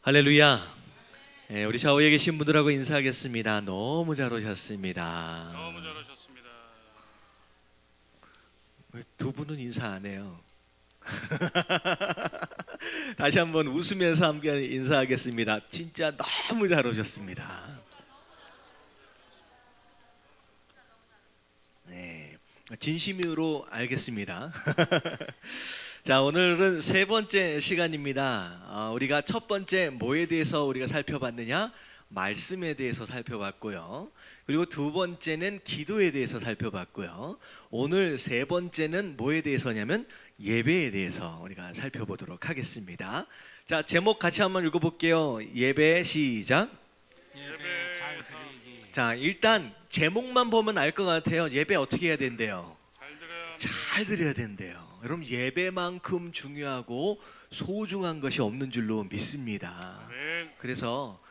할렐루야. 우리 좌우에 계신 분들하고 인사하겠습니다. 너무 잘 오셨습니다. 너무 잘하셨습니다. 왜 두 분은 인사 안 해요? 다시 한번 웃으면서 함께 인사하겠습니다. 진짜 너무 잘 오셨습니다. 네, 진심으로 알겠습니다. 자, 오늘은 세 번째 시간입니다. 우리가 첫 번째 뭐에 대해서 우리가 살펴봤느냐? 말씀에 대해서 살펴봤고요. 그리고 두 번째는 기도에 대해서 살펴봤고요. 오늘 세 번째는 뭐에 대해서냐면 예배에 대해서 우리가 살펴보도록 하겠습니다. 자, 제목 같이 한번 읽어볼게요. 예배 시작. 예배 잘 드리기. 자, 일단 제목만 보면 알 것 같아요. 예배 어떻게 해야 된대요? 잘 드려야 된대요. 여러분, 예배만큼 중요하고 소중한 것이 없는 줄로 믿습니다. 아멘. 그래서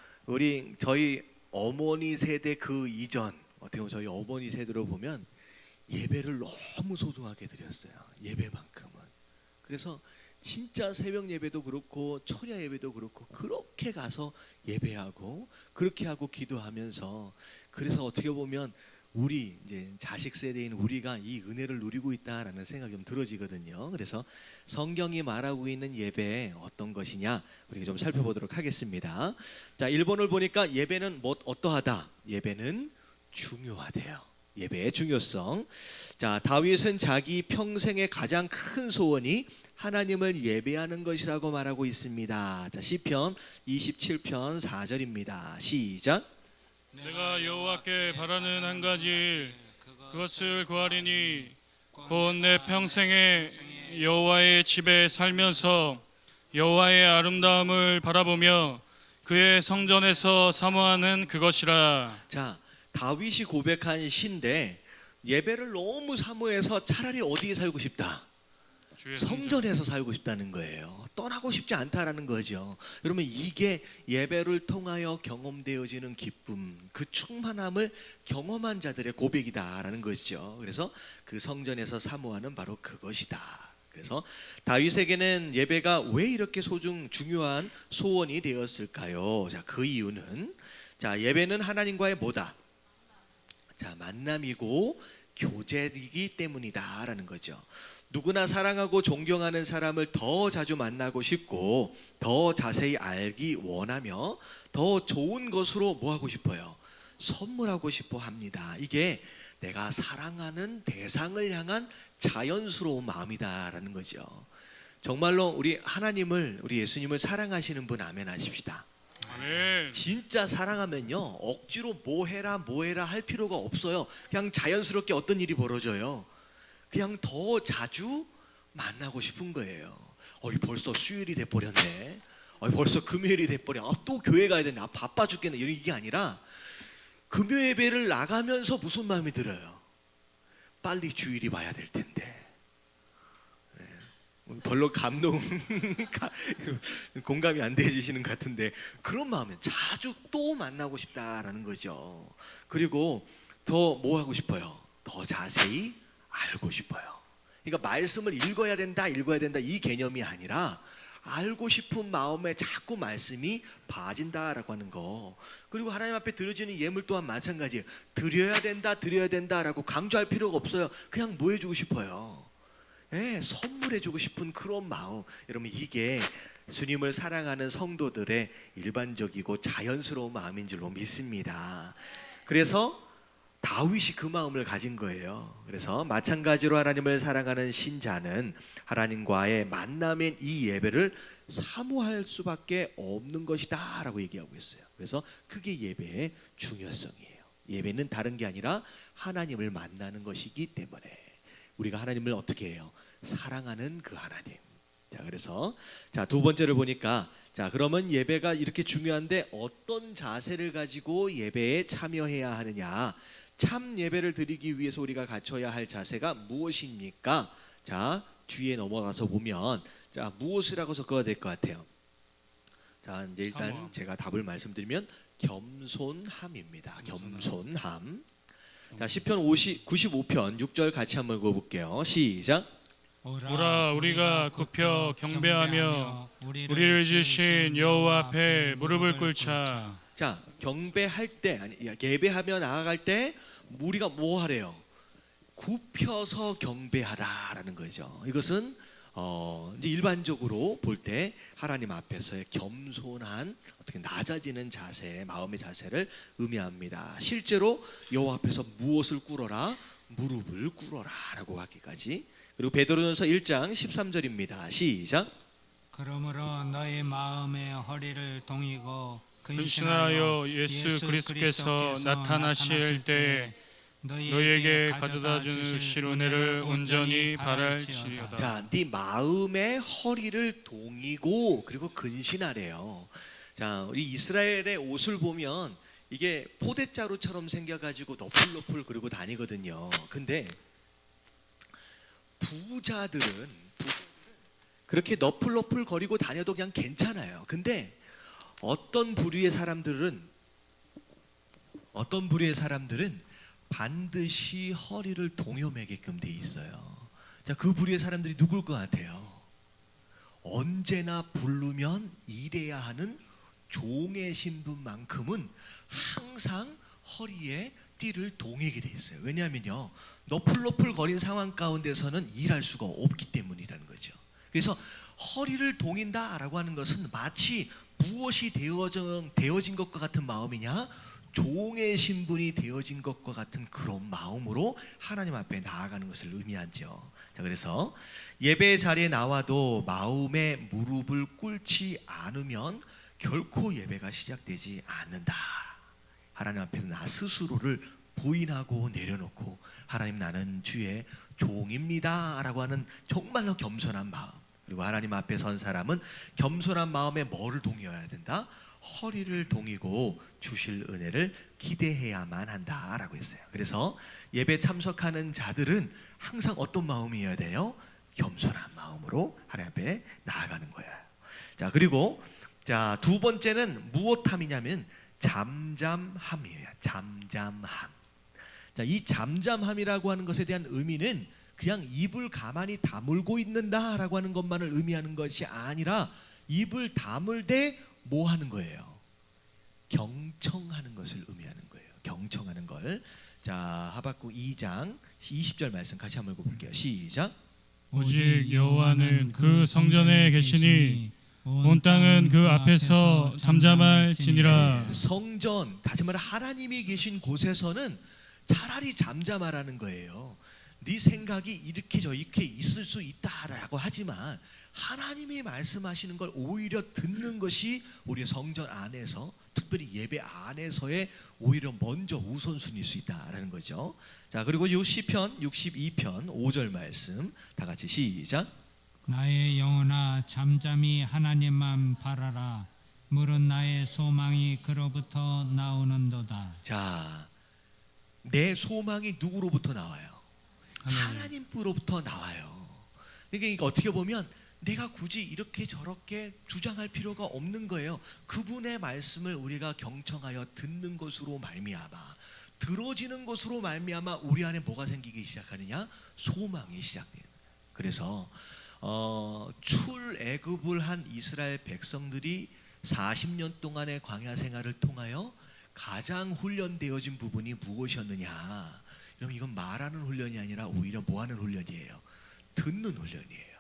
저희 어머니 세대 그 이전, 어떻게 보면 저희 어머니 세대로 보면 예배를 너무 소중하게 드렸어요. 예배만큼은. 그래서 진짜 새벽 예배도 그렇고 철야 예배도 그렇고 그렇게 가서 예배하고 그렇게 하고 기도하면서, 그래서 어떻게 보면 우리 이제 자식 세대인 우리가 이 은혜를 누리고 있다라는 생각이 좀 들어지거든요. 그래서 성경이 말하고 있는 예배 어떤 것이냐 우리가 좀 살펴보도록 하겠습니다. 자, 1번을 보니까 예배는 어떠하다? 예배는 중요하대요. 예배의 중요성. 자, 다윗은 자기 평생의 가장 큰 소원이 하나님을 예배하는 것이라고 말하고 있습니다. 자, 시편 27편 4절입니다. 시작. 내가 여호와께 바라는 한 가지 그것을 구하리니 곧 내 평생에 여호와의 집에 살면서 여호와의 아름다움을 바라보며 그의 성전에서 사모하는 그것이라. 자, 다윗이 고백한 시인데 예배를 너무 사모해서 차라리 어디에 살고 싶다? 주의 성전. 성전에서 살고 싶다는 거예요. 떠나고 싶지 않다라는 거죠. 여러분, 이게 예배를 통하여 경험되어지는 기쁨, 그 충만함을 경험한 자들의 고백이다라는 것이죠. 그래서 그 성전에서 사모하는 바로 그것이다. 그래서 다윗에게는 예배가 왜 이렇게 중요한 소원이 되었을까요? 자, 그 이유는, 자, 예배는 하나님과의 뭐다? 자, 만남이고 교제이기 때문이다라는 거죠. 누구나 사랑하고 존경하는 사람을 더 자주 만나고 싶고 더 자세히 알기 원하며 더 좋은 것으로 뭐 하고 싶어요? 선물하고 싶어 합니다. 이게 내가 사랑하는 대상을 향한 자연스러운 마음이다라는 거죠. 정말로 우리 하나님을, 우리 예수님을 사랑하시는 분 아멘 하십시다. 아멘. 진짜 사랑하면요, 억지로 뭐 해라 할 필요가 없어요. 그냥 자연스럽게 어떤 일이 벌어져요. 그냥 더 자주 만나고 싶은 거예요. 벌써 수요일이 돼버렸네. 벌써 금요일이 돼버려. 또 교회 가야 되네. 바빠 죽겠네. 이게 아니라 금요 예배를 나가면서 무슨 마음이 들어요? 빨리 주일이 와야 될 텐데. 별로 공감이 안 되시는 것 같은데, 그런 마음에 자주 또 만나고 싶다라는 거죠. 그리고 더 뭐 하고 싶어요? 더 자세히 알고 싶어요. 그러니까 말씀을 읽어야 된다 이 개념이 아니라 알고 싶은 마음에 자꾸 말씀이 봐진다라고 하는 거. 그리고 하나님 앞에 드려지는 예물 또한 마찬가지예요. 드려야 된다라고 강조할 필요가 없어요. 그냥 뭐 해주고 싶어요? 선물해주고 싶은 그런 마음. 여러분, 이게 주님을 사랑하는 성도들의 일반적이고 자연스러운 마음인 줄로 믿습니다. 그래서 다윗이 그 마음을 가진 거예요. 그래서 마찬가지로 하나님을 사랑하는 신자는 하나님과의 만남인 이 예배를 사모할 수밖에 없는 것이다 라고 얘기하고 있어요. 그래서 그게 예배의 중요성이에요. 예배는 다른 게 아니라 하나님을 만나는 것이기 때문에 우리가 하나님을 어떻게 해요? 사랑하는 그 하나님. 자, 그래서 두 번째를 보니까, 자, 그러면 예배가 이렇게 중요한데 어떤 자세를 가지고 예배에 참여해야 하느냐? 참 예배를 드리기 위해서 우리가 갖춰야 할 자세가 무엇입니까? 자, 뒤에 넘어가서 보면, 자, 무엇이라고 적어야 될 것 같아요? 자, 이제 일단 사모함. 제가 답을 말씀드리면 겸손함입니다. 겸손함. 자, 시편 95편 6절 같이 한번 읽어볼게요. 시작. 오라 우리가 굽혀 경배하며 우리를 지으신 여호와 앞에 무릎을 꿇자. 자, 경배할 때 아니 예배하며 나아갈 때 우리가 뭐 하래요? 굽혀서 경배하라라는 거죠. 이것은 이제 일반적으로 볼 때 하나님 앞에서의 겸손한 어떻게 낮아지는 자세, 마음의 자세를 의미합니다. 실제로 여호와 앞에서 무엇을 꿇어라? 무릎을 꿇어라라고 하기까지. 그리고 베드로전서 1장 13절입니다. 시작. 그러므로 너희 마음의 허리를 동이고 근신하여 예수 그리스도께서 나타나실 때에 너희에게 가져다 주실 은혜를 온전히 바랄지어다. 자, 네 마음의 허리를 동이고 그리고 근신하래요. 자, 우리 이스라엘의 옷을 보면 이게 포대자루처럼 생겨가지고 너풀너풀 그러고 다니거든요. 근데 부자들은 그렇게 너풀너풀 거리고 다녀도 그냥 괜찮아요. 근데 어떤 부류의 사람들은 반드시 허리를 동여매게끔 돼 있어요. 자, 그 부류의 사람들이 누굴 것 같아요? 언제나 부르면 일해야 하는 종의 신분만큼은 항상 허리에 띠를 동이게 돼 있어요. 왜냐하면요, 너풀너풀 거린 상황 가운데서는 일할 수가 없기 때문이라는 거죠. 그래서 허리를 동인다라고 하는 것은 마치 무엇이 되어진 것과 같은 마음이냐? 종의 신분이 되어진 것과 같은 그런 마음으로 하나님 앞에 나아가는 것을 의미하죠. 자, 그래서 예배 자리에 나와도 마음의 무릎을 꿇지 않으면 결코 예배가 시작되지 않는다. 하나님 앞에 나 스스로를 부인하고 내려놓고 하나님 나는 주의 종입니다라고 하는 정말로 겸손한 마음. 그리고 하나님 앞에 선 사람은 겸손한 마음에 뭐를 동여야 된다? 허리를 동이고 주실 은혜를 기대해야만 한다라고 했어요. 그래서 예배 참석하는 자들은 항상 어떤 마음이어야 돼요? 겸손한 마음으로 하나님 앞에 나아가는 거예요. 자, 그리고 자, 두 번째는 무엇함이냐면 잠잠함이에요. 잠잠함. 자, 이 잠잠함이라고 하는 것에 대한 의미는 그냥 입을 가만히 다물고 있는다라고 하는 것만을 의미하는 것이 아니라 입을 다물 때 뭐 하는 거예요? 경청하는 것을 의미하는 거예요. 경청하는 걸. 자, 하박국 2장 20절 말씀 같이 한번 읽어볼게요. 시작. 오직 여호와는 그 성전에 계시니 온 땅은 그 앞에서 잠잠할지니라. 성전, 다시 말해 하나님이 계신 곳에서는 차라리 잠잠하라는 거예요. 네 생각이 이렇게 저렇게 있을 수 있다라고 하지만 하나님이 말씀하시는 걸 오히려 듣는 것이 우리의 성전 안에서, 특별히 예배 안에서의 오히려 먼저 우선순위일 수 있다라는 거죠. 자, 그리고 이 시편 62편 5절 말씀 다 같이 시작. 나의 영혼아 잠잠히 하나님만 바라라. 물은 나의 소망이 그로부터 나오는도다. 자, 내 소망이 누구로부터 나와요? 하나님으로부터 나와요. 그러니까 어떻게 보면 내가 굳이 이렇게 저렇게 주장할 필요가 없는 거예요. 그분의 말씀을 우리가 경청하여 듣는 것으로 말미암아, 들어지는 것으로 말미암아 우리 안에 뭐가 생기기 시작하느냐? 소망이 시작돼요. 그래서 출애굽을 한 이스라엘 백성들이 40년 동안의 광야 생활을 통하여 가장 훈련되어진 부분이 무엇이었느냐? 그럼 이건 말하는 훈련이 아니라 오히려 뭐하는 훈련이에요? 듣는 훈련이에요.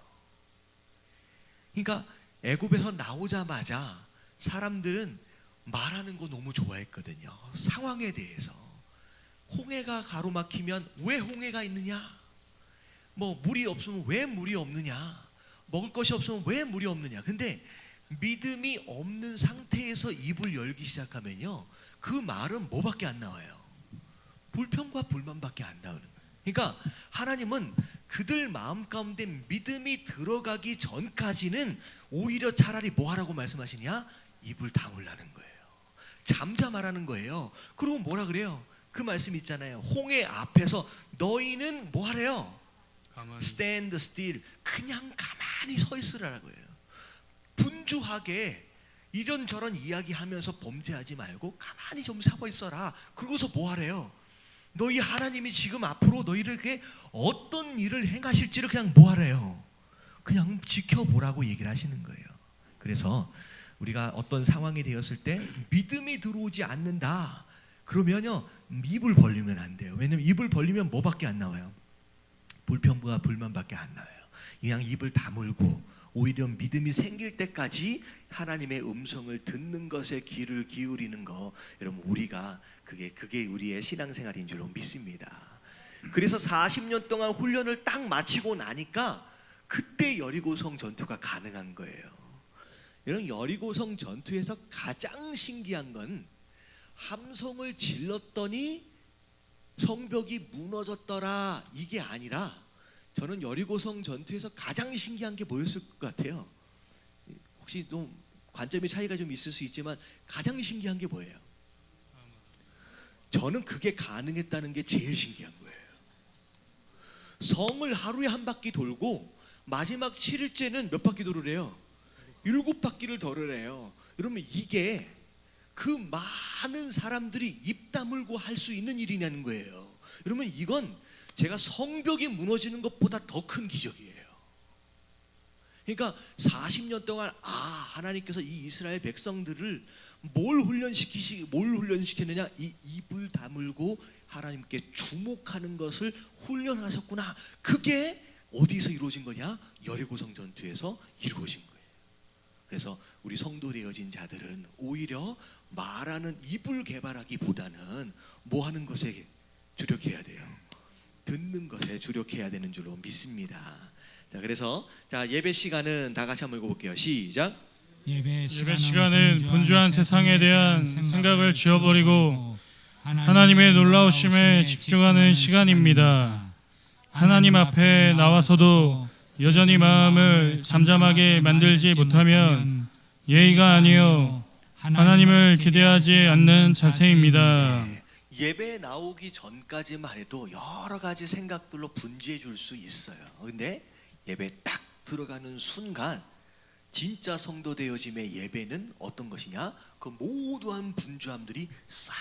그러니까 애굽에서 나오자마자 사람들은 말하는 거 너무 좋아했거든요. 상황에 대해서. 홍해가 가로막히면 왜 홍해가 있느냐? 뭐 물이 없으면 왜 물이 없느냐? 먹을 것이 없으면 왜 물이 없느냐? 근데 믿음이 없는 상태에서 입을 열기 시작하면요, 그 말은 뭐밖에 안 나와요? 불평과 불만밖에 안 나오는 거예요. 그러니까 하나님은 그들 마음 가운데 믿음이 들어가기 전까지는 오히려 차라리 뭐 하라고 말씀하시냐? 입을 다물라는 거예요. 잠잠하라는 거예요. 그리고 뭐라 그래요? 그 말씀 있잖아요. 홍해 앞에서 너희는 뭐 하래요? Stand still. 그냥 가만히 서 있으라는 거예요. 분주하게 이런저런 이야기하면서 범죄하지 말고 가만히 좀 서 있어라. 그러고서 뭐 하래요? 너희 하나님이 지금 앞으로 너희들에게 어떤 일을 행하실지를 그냥 뭐하래요? 그냥 지켜보라고 얘기를 하시는 거예요. 그래서 우리가 어떤 상황이 되었을 때 믿음이 들어오지 않는다 그러면요 입을 벌리면 안 돼요. 왜냐면 입을 벌리면 뭐밖에 안 나와요? 불평과 불만밖에 안 나와요. 그냥 입을 다물고 오히려 믿음이 생길 때까지 하나님의 음성을 듣는 것에 귀를 기울이는 거, 여러분 우리가 그게 우리의 신앙생활인 줄로 믿습니다. 그래서 40년 동안 훈련을 딱 마치고 나니까 그때 여리고성 전투가 가능한 거예요. 여러분 여리고성 전투에서 가장 신기한 건 함성을 질렀더니 성벽이 무너졌더라 이게 아니라 저는 여리고성 전투에서 가장 신기한 게 뭐였을 것 같아요? 혹시 좀 관점의 차이가 좀 있을 수 있지만 가장 신기한 게 뭐예요? 저는 그게 가능했다는 게 제일 신기한 거예요. 성을 하루에 한 바퀴 돌고 마지막 7일째는 몇 바퀴 돌으래요? 7바퀴를 돌으래요. 여러분 이게 그 많은 사람들이 입 다물고 할 수 있는 일이냐는 거예요. 여러분 이건 제가 성벽이 무너지는 것보다 더 큰 기적이에요. 그러니까 40년 동안 하나님께서 이 이스라엘 백성들을 뭘 훈련시키느냐? 이 입을 다물고 하나님께 주목하는 것을 훈련하셨구나. 그게 어디서 이루어진 거냐? 여리고성 전투에서 이루어진 거예요. 그래서 우리 성도 되어진 자들은 오히려 말하는 입을 개발하기보다는 뭐 하는 것에 주력해야 돼요? 듣는 것에 주력해야 되는 줄로 믿습니다. 자, 그래서 예배 시간은 다 같이 한번 읽어볼게요. 시작. 예배 시간은 분주한 세상에 대한 생각을 지워버리고 하나님의 놀라우심에 집중하는 시간입니다. 하나님 앞에 나와서도 여전히 마음을 잠잠하게 만들지 못하면 예의가 아니요 하나님을 기대하지 않는 자세입니다. 네. 예배에 나오기 전까지만 해도 여러 가지 생각들로 분주해 줄 수 있어요. 근데 예배 딱 들어가는 순간 진짜 성도 되어짐의 예배는 어떤 것이냐? 그 모두한 분주함들이 싹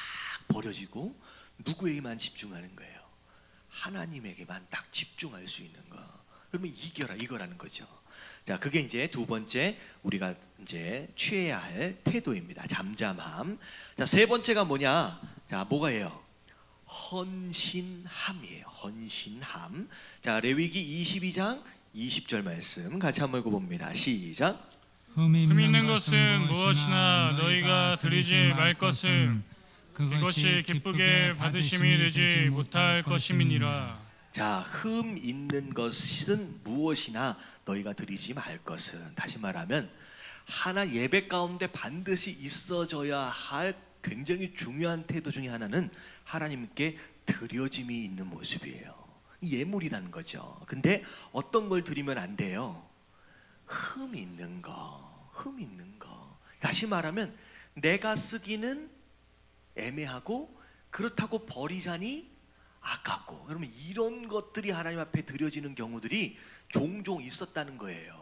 버려지고 누구에게만 집중하는 거예요? 하나님에게만 딱 집중할 수 있는 거. 그러면 이거라는 거죠. 자, 그게 이제 두 번째 우리가 이제 취해야 할 태도입니다. 잠잠함. 자, 세 번째가 뭐냐? 자, 뭐가예요? 헌신함이에요. 헌신함. 자, 레위기 22장 20절 말씀 같이 한번 읽어봅니다. 시작. 흠 있는 것은 무엇이나 너희가 드리지 말 것은 그것이 기쁘게 받으심이 되지 못할 것임이니라. 자, 흠 있는 것은 무엇이나 너희가 드리지 말 것은, 다시 말하면 하나 예배 가운데 반드시 있어져야 할 굉장히 중요한 태도 중에 하나는 하나님께 드려짐이 있는 모습이에요. 예물이라는 거죠. 근데 어떤 걸 드리면 안 돼요? 흠 있는 거, 흠 있는 거. 다시 말하면 내가 쓰기는 애매하고 그렇다고 버리자니 아깝고, 여러분 이런 것들이 하나님 앞에 드려지는 경우들이 종종 있었다는 거예요.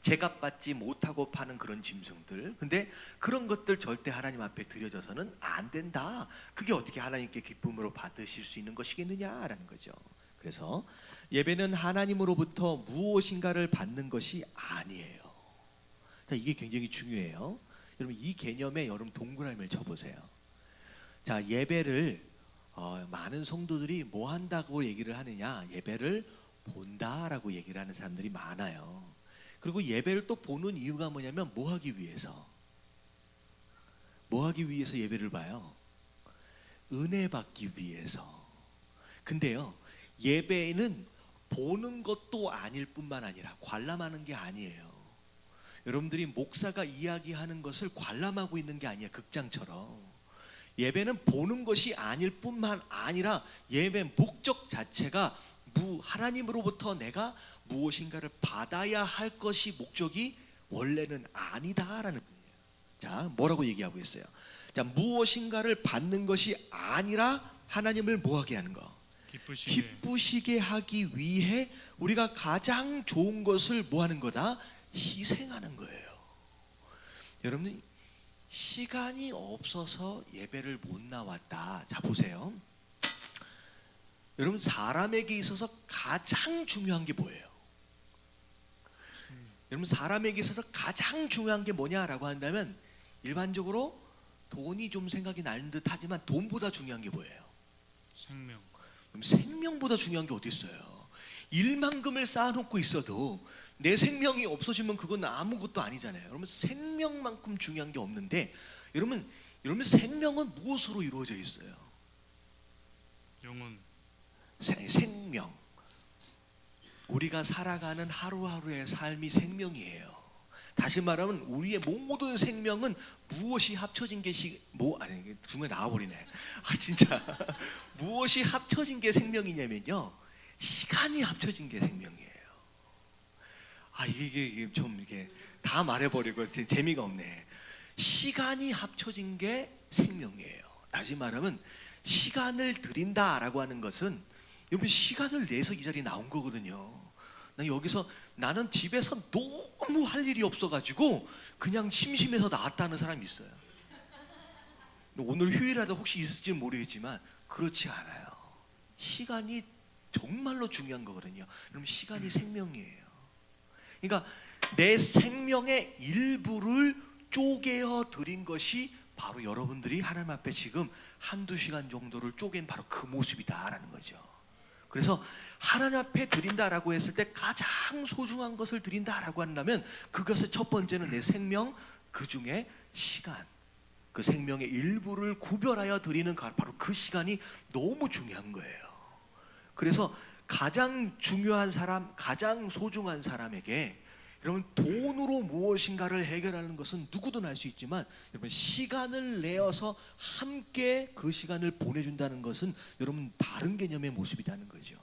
제값받지 못하고 파는 그런 짐승들. 근데 그런 것들 절대 하나님 앞에 드려져서는 안 된다. 그게 어떻게 하나님께 기쁨으로 받으실 수 있는 것이겠느냐라는 거죠. 그래서 예배는 하나님으로부터 무엇인가를 받는 것이 아니에요. 자, 이게 굉장히 중요해요. 여러분 이 개념에 여러분 동그라미를 쳐보세요. 자, 예배를 많은 성도들이 뭐 한다고 얘기를 하느냐? 예배를 본다라고 얘기를 하는 사람들이 많아요. 그리고 예배를 또 보는 이유가 뭐냐면 뭐 하기 위해서? 뭐 하기 위해서 예배를 봐요? 은혜 받기 위해서. 근데요, 예배는 보는 것도 아닐 뿐만 아니라 관람하는 게 아니에요. 여러분들이 목사가 이야기하는 것을 관람하고 있는 게 아니에요. 극장처럼. 예배는 보는 것이 아닐 뿐만 아니라 예배 목적 자체가 하나님으로부터 내가 무엇인가를 받아야 할 것이 목적이 원래는 아니다라는 거예요. 자, 뭐라고 얘기하고 있어요? 자, 무엇인가를 받는 것이 아니라 하나님을 뭐하게 하는 거? 기쁘시게 하기 위해 우리가 가장 좋은 것을 뭐하는 거다? 희생하는 거예요. 여러분 시간이 없어서 예배를 못 나왔다. 자, 보세요. 여러분 사람에게 있어서 가장 중요한 게 뭐예요? 여러분 사람에게 있어서 가장 중요한 게 뭐냐라고 한다면 일반적으로 돈이 좀 생각이 나는 듯하지만 돈보다 중요한 게 뭐예요? 생명. 그럼 생명보다 중요한 게 어디 있어요? 일만금을 쌓아놓고 있어도 내 생명이 없어지면 그건 아무것도 아니잖아요. 여러분 생명만큼 중요한 게 없는데 여러분 생명은 무엇으로 이루어져 있어요? 영혼. 생명. 우리가 살아가는 하루하루의 삶이 생명이에요. 다시 말하면 우리의 모든 생명은 무엇이 합쳐진 게 아니 중간에 나와버리네. 아 진짜 무엇이 합쳐진 게 생명이냐면요, 시간이 합쳐진 게 생명이에요. 아 이게 좀 이게 다 말해버리고 재미가 없네. 시간이 합쳐진 게 생명이에요. 다시 말하면 시간을 드린다라고 하는 것은 여러분 시간을 내서 이 자리에 나온 거거든요. 나는 집에서 너무 할 일이 없어가지고 그냥 심심해서 나왔다는 사람이 있어요. 오늘 휴일이라도 혹시 있을지는 모르겠지만 그렇지 않아요. 시간이 정말로 중요한 거거든요. 여러분 시간이 생명이에요. 그러니까 내 생명의 일부를 쪼개어 드린 것이 바로 여러분들이 하나님 앞에 지금 한두 시간 정도를 쪼갠 바로 그 모습이다라는 거죠. 그래서 하나님 앞에 드린다라고 했을 때 가장 소중한 것을 드린다라고 한다면 그것의 첫 번째는 내 생명, 그 중에 시간, 그 생명의 일부를 구별하여 드리는 바로 그 시간이 너무 중요한 거예요. 그래서 가장 중요한 사람, 가장 소중한 사람에게 여러분 돈으로 무엇인가를 해결하는 것은 누구든 알 수 있지만 여러분 시간을 내어서 함께 그 시간을 보내준다는 것은 여러분 다른 개념의 모습이라는 거죠.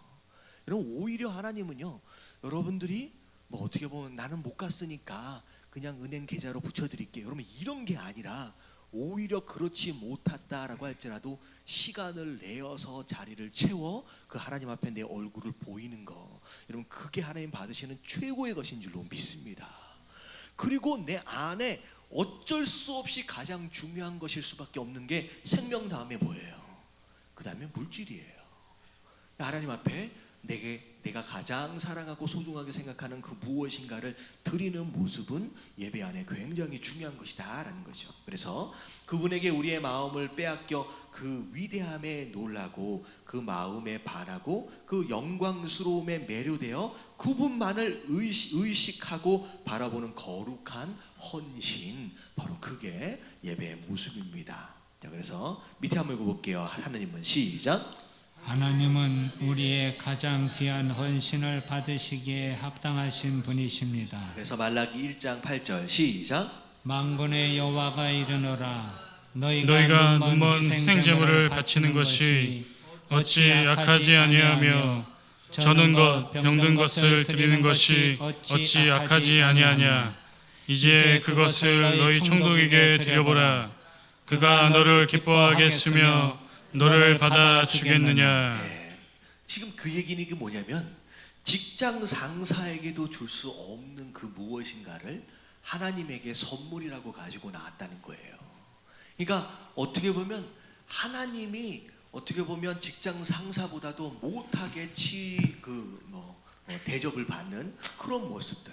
여러분 오히려 하나님은요, 여러분들이 뭐 어떻게 보면 나는 못 갔으니까 그냥 은행 계좌로 붙여드릴게요, 여러분 이런 게 아니라 오히려 그렇지 못했다라고 할지라도 시간을 내어서 자리를 채워 그 하나님 앞에 내 얼굴을 보이는 거, 여러분 그게 하나님 받으시는 최고의 것인 줄로 믿습니다. 그리고 내 안에 어쩔 수 없이 가장 중요한 것일 수밖에 없는 게 생명 다음에 뭐예요? 그 다음에 물질이에요. 하나님 앞에 내가 가장 사랑하고 소중하게 생각하는 그 무엇인가를 드리는 모습은 예배 안에 굉장히 중요한 것이다 라는 거죠. 그래서 그분에게 우리의 마음을 빼앗겨 그 위대함에 놀라고 그 마음에 반하고 그 영광스러움에 매료되어 그분만을 의식하고 바라보는 거룩한 헌신, 바로 그게 예배의 모습입니다. 자, 그래서 밑에 한번 읽어볼게요. 하나님은 시작. 하나님은 우리의 가장 귀한 헌신을 받으시기에 합당하신 분이십니다. 그래서 말라기 1장 8절 시작. 만군의 여호와가 이르노라, 너희가 눈먼 희생제물을 바치는 것이 어찌 악하지 아니하며 저는 것 병든 것을 드리는 것이 어찌 악하지 아니하냐. 이제 그것을 너희 총독에게 드려보라. 그가 너를 기뻐하겠으며 너를 받아 주겠느냐. 네. 지금 그 얘기는 이게 뭐냐면 직장 상사에게도 줄 수 없는 그 무엇인가를 하나님에게 선물이라고 가지고 나왔다는 거예요. 그러니까 어떻게 보면 하나님이 어떻게 보면 직장 상사보다도 못하게 대접을 받는 그런 모습들,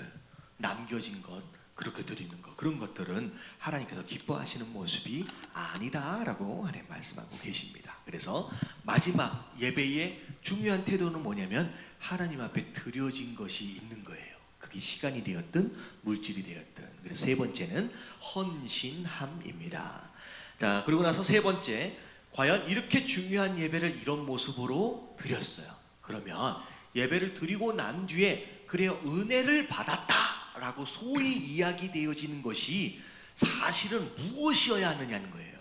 남겨진 것, 그렇게 드리는 것, 그런 것들은 하나님께서 기뻐하시는 모습이 아니다라고 하나님 말씀하고 계십니다. 그래서 마지막 예배의 중요한 태도는 뭐냐면 하나님 앞에 드려진 것이 있는 거예요. 그게 시간이 되었든 물질이 되었든. 그래서 세 번째는 헌신함입니다. 자, 그리고 나서 세 번째, 과연 이렇게 중요한 예배를 이런 모습으로 드렸어요. 그러면 예배를 드리고 난 뒤에 그래요, 은혜를 받았다라고 소위 이야기되어지는 것이 사실은 무엇이어야 하느냐는 거예요.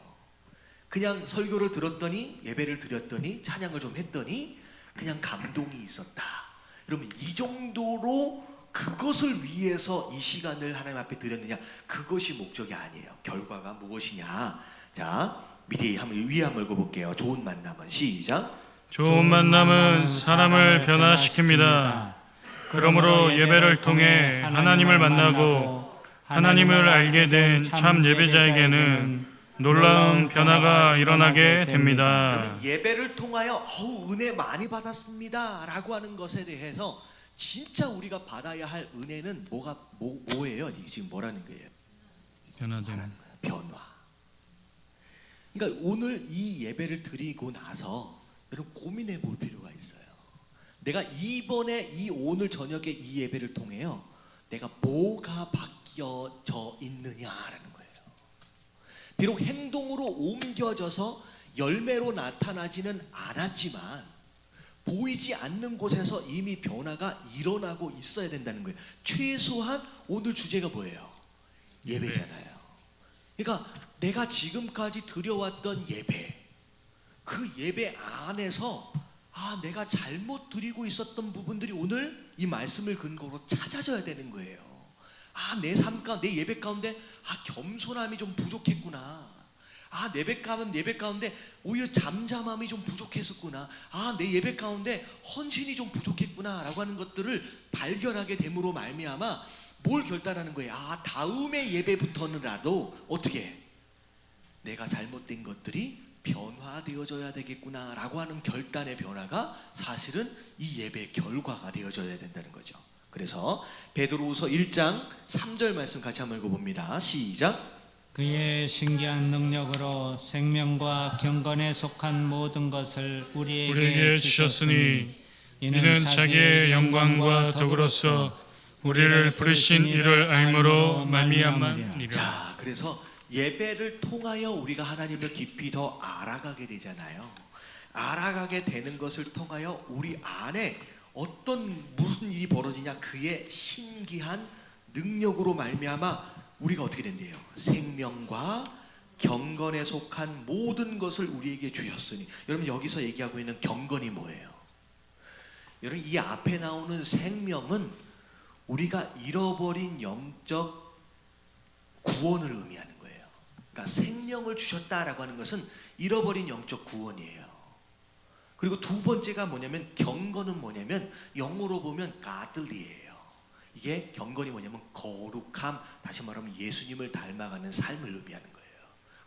그냥 설교를 들었더니, 예배를 드렸더니, 찬양을 좀 했더니 그냥 감동이 있었다, 여러분 이 정도로 그것을 위해서 이 시간을 하나님 앞에 드렸느냐, 그것이 목적이 아니에요. 결과가 무엇이냐. 자, 위에 한번 읽어볼게요. 좋은 만남은 시작. 좋은 만남은 사람을 변화시킵니다. 그러므로 예배를 통해 하나님을 만나고 하나님을 알게 된 참 예배자에게는 놀라운 변화가 일어나게 됩니다. 예배를 통하여 은혜 많이 받았습니다라고 하는 것에 대해서 진짜 우리가 받아야 할 은혜는 뭐예요? 지금 뭐라는 거예요? 변화되는. 변화. 그러니까 오늘 이 예배를 드리고 나서 여러분 고민해 볼 필요가 있어요. 내가 이번에 오늘 저녁에 이 예배를 통해요, 내가 뭐가 바뀌어져 있느냐라는 거예요. 비록 행동으로 옮겨져서 열매로 나타나지는 않았지만 보이지 않는 곳에서 이미 변화가 일어나고 있어야 된다는 거예요. 최소한 오늘 주제가 뭐예요? 예배잖아요. 그러니까 내가 지금까지 드려왔던 예배, 그 예배 안에서 내가 잘못 드리고 있었던 부분들이 오늘 이 말씀을 근거로 찾아져야 되는 거예요. 내 삶 가운데, 내 예배 가운데 겸손함이 좀 부족했구나. 예배 가운데 오히려 잠잠함이 좀 부족했었구나. 내 예배 가운데 헌신이 좀 부족했구나 라고 하는 것들을 발견하게 됨으로 말미암아 뭘 결단하는 거예요? 다음의 예배부터는라도 어떻게 해? 내가 잘못된 것들이 변화되어져야 되겠구나 라고 하는 결단의 변화가 사실은 이 예배의 결과가 되어져야 된다는 거죠. 그래서 베드로후서 1장 3절 말씀 같이 한번 읽어봅니다. 시작. 그의 신기한 능력으로 생명과 경건에 속한 모든 것을 우리에게 주셨으니 이는 자기의 영광과 덕으로서 우리를 부르신 이를 알므로 말미암으리라. 자, 그래서 예배를 통하여 우리가 하나님을 깊이 더 알아가게 되잖아요. 알아가게 되는 것을 통하여 우리 안에 무슨 일이 벌어지냐, 그의 신기한 능력으로 말미암아 우리가 어떻게 된대요? 생명과 경건에 속한 모든 것을 우리에게 주셨으니. 여러분, 여기서 얘기하고 있는 경건이 뭐예요? 여러분, 이 앞에 나오는 생명은 우리가 잃어버린 영적 구원을 의미하는 거예요. 그러니까 생명을 주셨다라고 하는 것은 잃어버린 영적 구원이에요. 그리고 두 번째가 뭐냐면, 경건은 뭐냐면 영어로 보면 godly예요. 이게 경건이 뭐냐면 거룩함, 다시 말하면 예수님을 닮아가는 삶을 의미하는 거예요.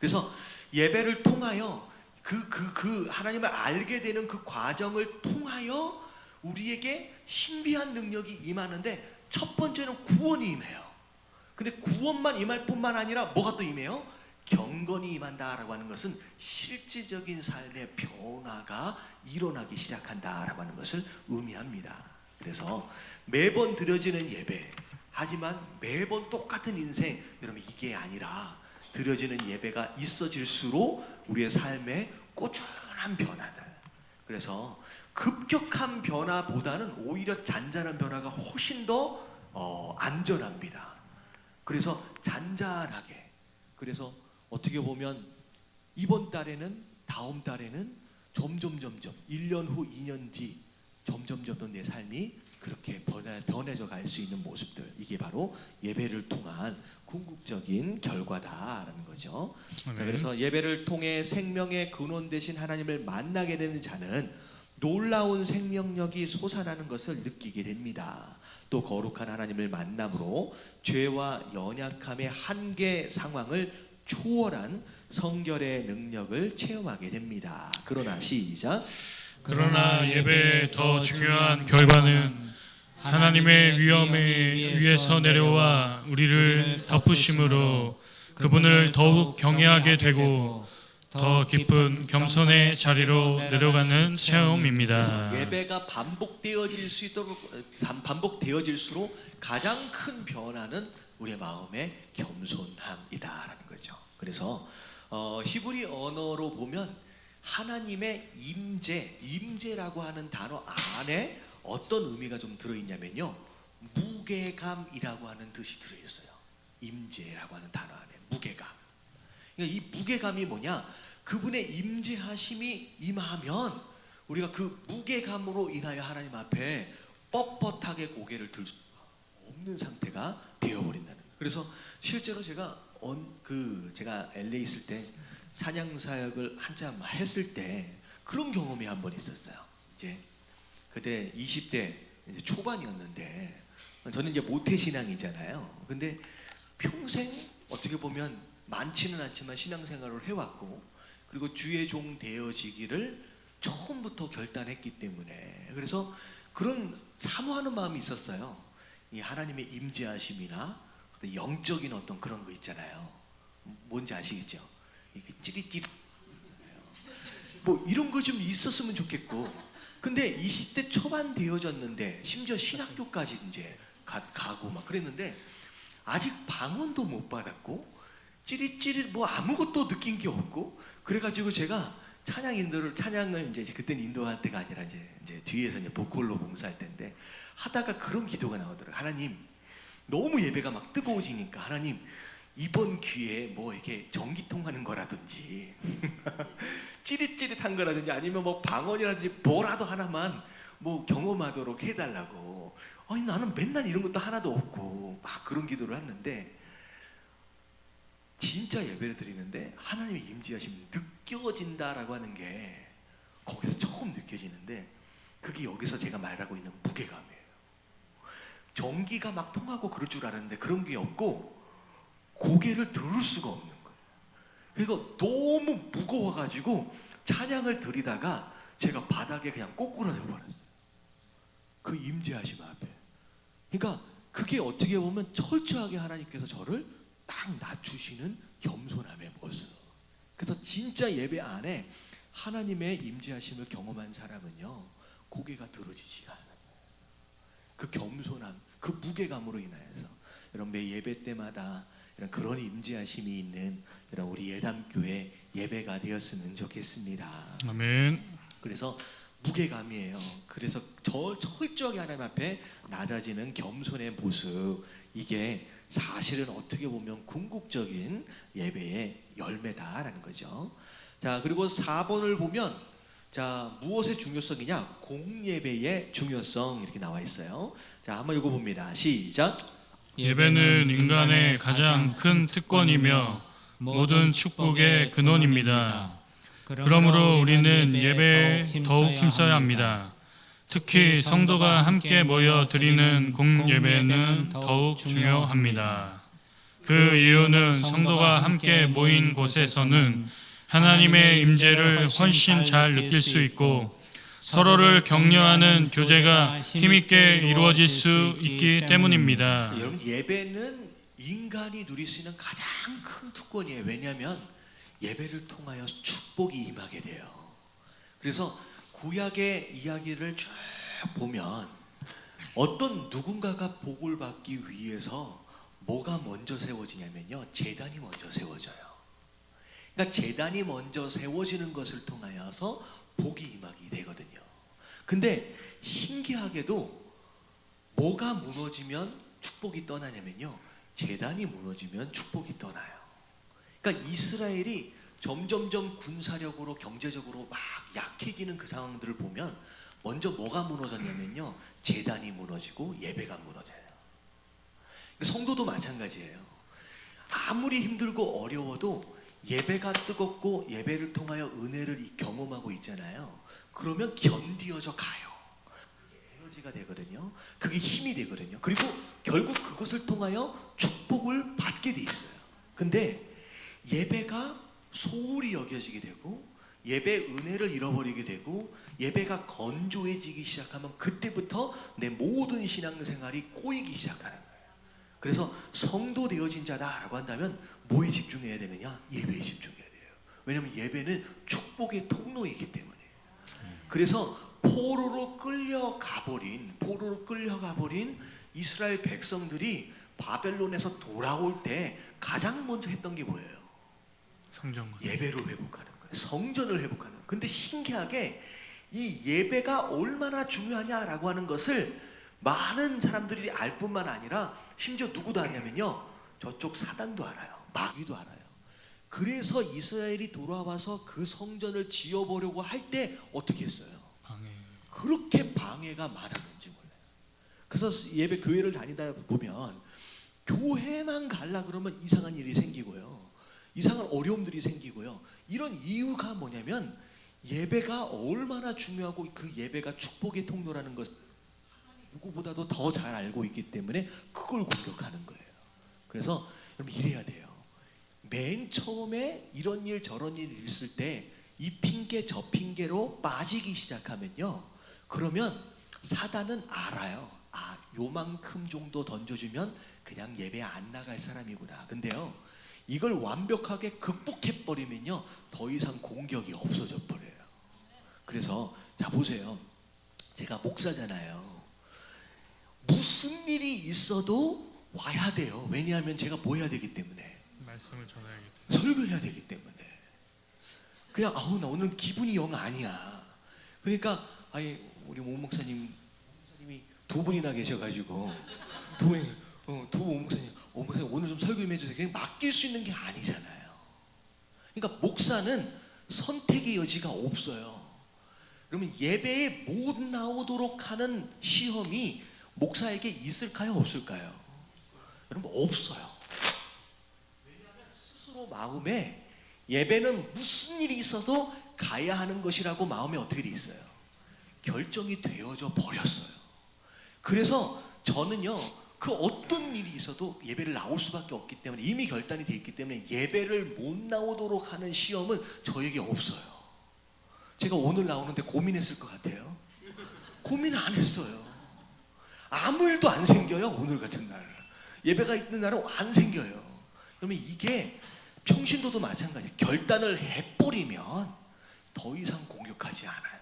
그래서 예배를 통하여 그 하나님을 알게 되는 그 과정을 통하여 우리에게 신비한 능력이 임하는데, 첫 번째는 구원이 임해요. 근데 구원만 임할 뿐만 아니라 뭐가 또 임해요? 경건이 임한다라고 하는 것은 실질적인 삶의 변화가 일어나기 시작한다라고 하는 것을 의미합니다. 그래서 매번 드려지는 예배, 하지만 매번 똑같은 인생, 여러분 이게 아니라 드려지는 예배가 있어질수록 우리의 삶에 꾸준한 변화들, 그래서 급격한 변화보다는 오히려 잔잔한 변화가 훨씬 더 안전합니다. 그래서 잔잔하게, 그래서 어떻게 보면 이번 달에는, 다음 달에는 점점 1년 후, 2년 뒤 점점 내 삶이 그렇게 변해져 갈 수 있는 모습들, 이게 바로 예배를 통한 궁극적인 결과다라는 거죠. 자, 그래서 예배를 통해 생명의 근원 되신 하나님을 만나게 되는 자는 놀라운 생명력이 솟아나는 것을 느끼게 됩니다. 또 거룩한 하나님을 만남으로 죄와 연약함의 한계 상황을 초월한 성결의 능력을 체험하게 됩니다. 그러나 시작. 그러나 예배의 더 중요한 결과는 하나님의 위엄에 위에서 내려와 우리를 덮으심으로 그분을 더욱 경외하게 되고 더 깊은 겸손의 자리로 내려가는 체험입니다. 예배가 반복되어질수록 가장 큰 변화는 우리의 마음의 겸손함이다라는 거죠. 그래서 히브리 언어로 보면 하나님의 임재라고 하는 단어 안에 어떤 의미가 좀 들어있냐면요, 무게감이라고 하는 뜻이 들어있어요. 임재라고 하는 단어 안에 무게감. 그러니까 이 무게감이 뭐냐, 그분의 임재하심이 임하면 우리가 그 무게감으로 인하여 하나님 앞에 뻣뻣하게 고개를 들 수 없는 상태가 되어버린다는 거예요. 그래서 실제로 제가 LA 있을 때 찬양 사역을 한참 했을 때 그런 경험이 한 번 있었어요. 이제 그때 20대 이제 초반이었는데, 저는 이제 모태신앙이잖아요. 근데 평생 어떻게 보면 많지는 않지만 신앙생활을 해왔고 그리고 주의 종 되어지기를 처음부터 결단했기 때문에 그래서 그런 사모하는 마음이 있었어요. 이 하나님의 임재하심이나 영적인 어떤 그런 거 있잖아요. 뭔지 아시겠죠? 이게 찌릿찌릿 뭐 이런 거 좀 있었으면 좋겠고 근데 20대 초반 되어졌는데 심지어 신학교까지 이제 가고 막 그랬는데 아직 방언도 못 받았고 찌릿찌릿 뭐 아무것도 느낀 게 없고 그래가지고 제가 찬양을 이제 그때는 인도할 때가 아니라 이제 뒤에서 이제 보컬로 봉사할 때인데 하다가 그런 기도가 나오더라고요. 하나님 너무 예배가 막 뜨거워지니까 하나님 이번 기회에 뭐 이렇게 전기통 하는 거라든지 찌릿찌릿한 거라든지 아니면 뭐 방언이라든지 뭐라도 하나만 뭐 경험하도록 해달라고. 아니 나는 맨날 이런 것도 하나도 없고 막 그런 기도를 했는데 진짜 예배를 드리는데 하나님의 임재하심이 느껴진다라고 하는 게 거기서 처음 느껴지는데 그게 여기서 제가 말하고 있는 무게감이에요. 전기가 막 통하고 그럴 줄 알았는데 그런 게 없고 고개를 들을 수가 없는 거예요. 그러니까 너무 무거워가지고 찬양을 드리다가 제가 바닥에 그냥 꼬꾸라져 버렸어요. 그 임재하심 앞에. 그러니까 그게 어떻게 보면 철저하게 하나님께서 저를 딱 낮추시는 겸손함의 모습. 그래서 진짜 예배 안에 하나님의 임재하심을 경험한 사람은요 고개가 들어지지가 않아요. 그 겸손함, 그 무게감으로 인하여서 여러분 매 예배 때마다 이런 그런 임재하심이 있는 이런 우리 예담교회 예배가 되었으면 좋겠습니다. 아멘. 그래서 무게감이에요. 그래서 철저하게 하나님 앞에 낮아지는 겸손의 모습 이게 사실은 어떻게 보면 궁극적인 예배의 열매다라는 거죠. 자 그리고 4번을 보면 자 무엇의 중요성이냐 공예배의 중요성 이렇게 나와 있어요. 자 한번 읽어봅니다. 시작. 예배는 인간의 가장 큰 특권이며 모든 축복의 근원입니다. 그러므로 우리는 예배에 더욱 힘써야 합니다. 특히 성도가 함께 모여 드리는 공예배는 더욱 중요합니다. 그 이유는 성도가 함께 모인 곳에서는 하나님의 임재를 훨씬 잘 느낄 수 있고 서로를 격려하는 교제가 힘있게 이루어질 수 있기 때문입니다. 여러분 예배는 인간이 누릴 수 있는 가장 큰 특권이에요. 왜냐하면 예배를 통하여 축복이 임하게 돼요. 그래서 구약의 이야기를 쭉 보면 어떤 누군가가 복을 받기 위해서 뭐가 먼저 세워지냐면요 제단이 먼저 세워져요. 그러니까 제단이 먼저 세워지는 것을 통하여서 복이 임하게 되거든요. 근데 신기하게도 뭐가 무너지면 축복이 떠나냐면요 제단이 무너지면 축복이 떠나요. 그러니까 이스라엘이 점점점 군사력으로 경제적으로 막 약해지는 그 상황들을 보면 먼저 뭐가 무너졌냐면요 제단이 무너지고 예배가 무너져요. 성도도 마찬가지예요. 아무리 힘들고 어려워도 예배가 뜨겁고 예배를 통하여 은혜를 경험하고 있잖아요. 그러면 견디어져 가요. 그게 에너지가 되거든요. 그게 힘이 되거든요. 그리고 결국 그것을 통하여 축복을 받게 돼 있어요. 근데 예배가 소홀히 여겨지게 되고 예배 은혜를 잃어버리게 되고 예배가 건조해지기 시작하면 그때부터 내 모든 신앙생활이 꼬이기 시작하는 거예요. 그래서 성도 되어진 자다라고 한다면 뭐에 집중해야 되느냐? 예배에 집중해야 돼요. 왜냐하면 예배는 축복의 통로이기 때문에. 그래서 포로로 끌려가버린 이스라엘 백성들이 바벨론에서 돌아올 때 가장 먼저 했던 게 뭐예요? 성전 예배로 회복하는 거예요. 성전을 회복하는 거예요. 근데 신기하게 이 예배가 얼마나 중요하냐라고 하는 것을 많은 사람들이 알 뿐만 아니라 심지어 누구도 아냐면요 저쪽 사단도 알아요. 마귀도 알아요. 그래서 이스라엘이 돌아와서 그 성전을 지어보려고 할 때 어떻게 했어요? 그렇게 방해가 많았는지 몰라요. 그래서 예배 교회를 다니다 보면 교회만 갈라 그러면 이상한 일이 생기고요. 이상한 어려움들이 생기고요. 이런 이유가 뭐냐면 예배가 얼마나 중요하고 그 예배가 축복의 통로라는 것을 누구보다도 더 잘 알고 있기 때문에 그걸 공격하는 거예요. 그래서 여러분 이래야 돼요. 맨 처음에 이런 일 저런 일 있을 때 이 핑계 저 핑계로 빠지기 시작하면요, 그러면 사단은 알아요. 아, 요만큼 정도 던져주면 그냥 예배 안 나갈 사람이구나. 근데요, 이걸 완벽하게 극복해 버리면요, 더 이상 공격이 없어져 버려요. 그래서 자 보세요, 제가 목사잖아요. 무슨 일이 있어도 와야 돼요. 왜냐하면 제가 뭐 해야 되기 때문에, 말씀을 전해야겠다. 설교해야 되기 때문에. 그냥 아우 나 오늘 기분이 영 아니야. 그러니까 아니 우리 모 목사님이 두 분이나 계셔가지고 두 목사님 오늘 좀 설교 좀 해주세요. 그냥 맡길 수 있는 게 아니잖아요. 그러니까 목사는 선택의 여지가 없어요. 그러면 예배에 못 나오도록 하는 시험이 목사에게 있을까요, 없을까요? 여러분 없어요. 왜냐하면 스스로 마음에 예배는 무슨 일이 있어도 가야 하는 것이라고 마음에 어떻게 돼 있어요? 결정이 되어져 버렸어요. 그래서 저는요, 그 어떤 일이 있어도 예배를 나올 수밖에 없기 때문에, 이미 결단이 되어 있기 때문에 예배를 못 나오도록 하는 시험은 저에게 없어요. 제가 오늘 나오는데 고민했을 것 같아요? 고민 안 했어요. 아무 일도 안 생겨요. 오늘 같은 날 예배가 있는 날은 안 생겨요. 그러면 이게 평신도도 마찬가지예요. 결단을 해버리면 더 이상 공격하지 않아요.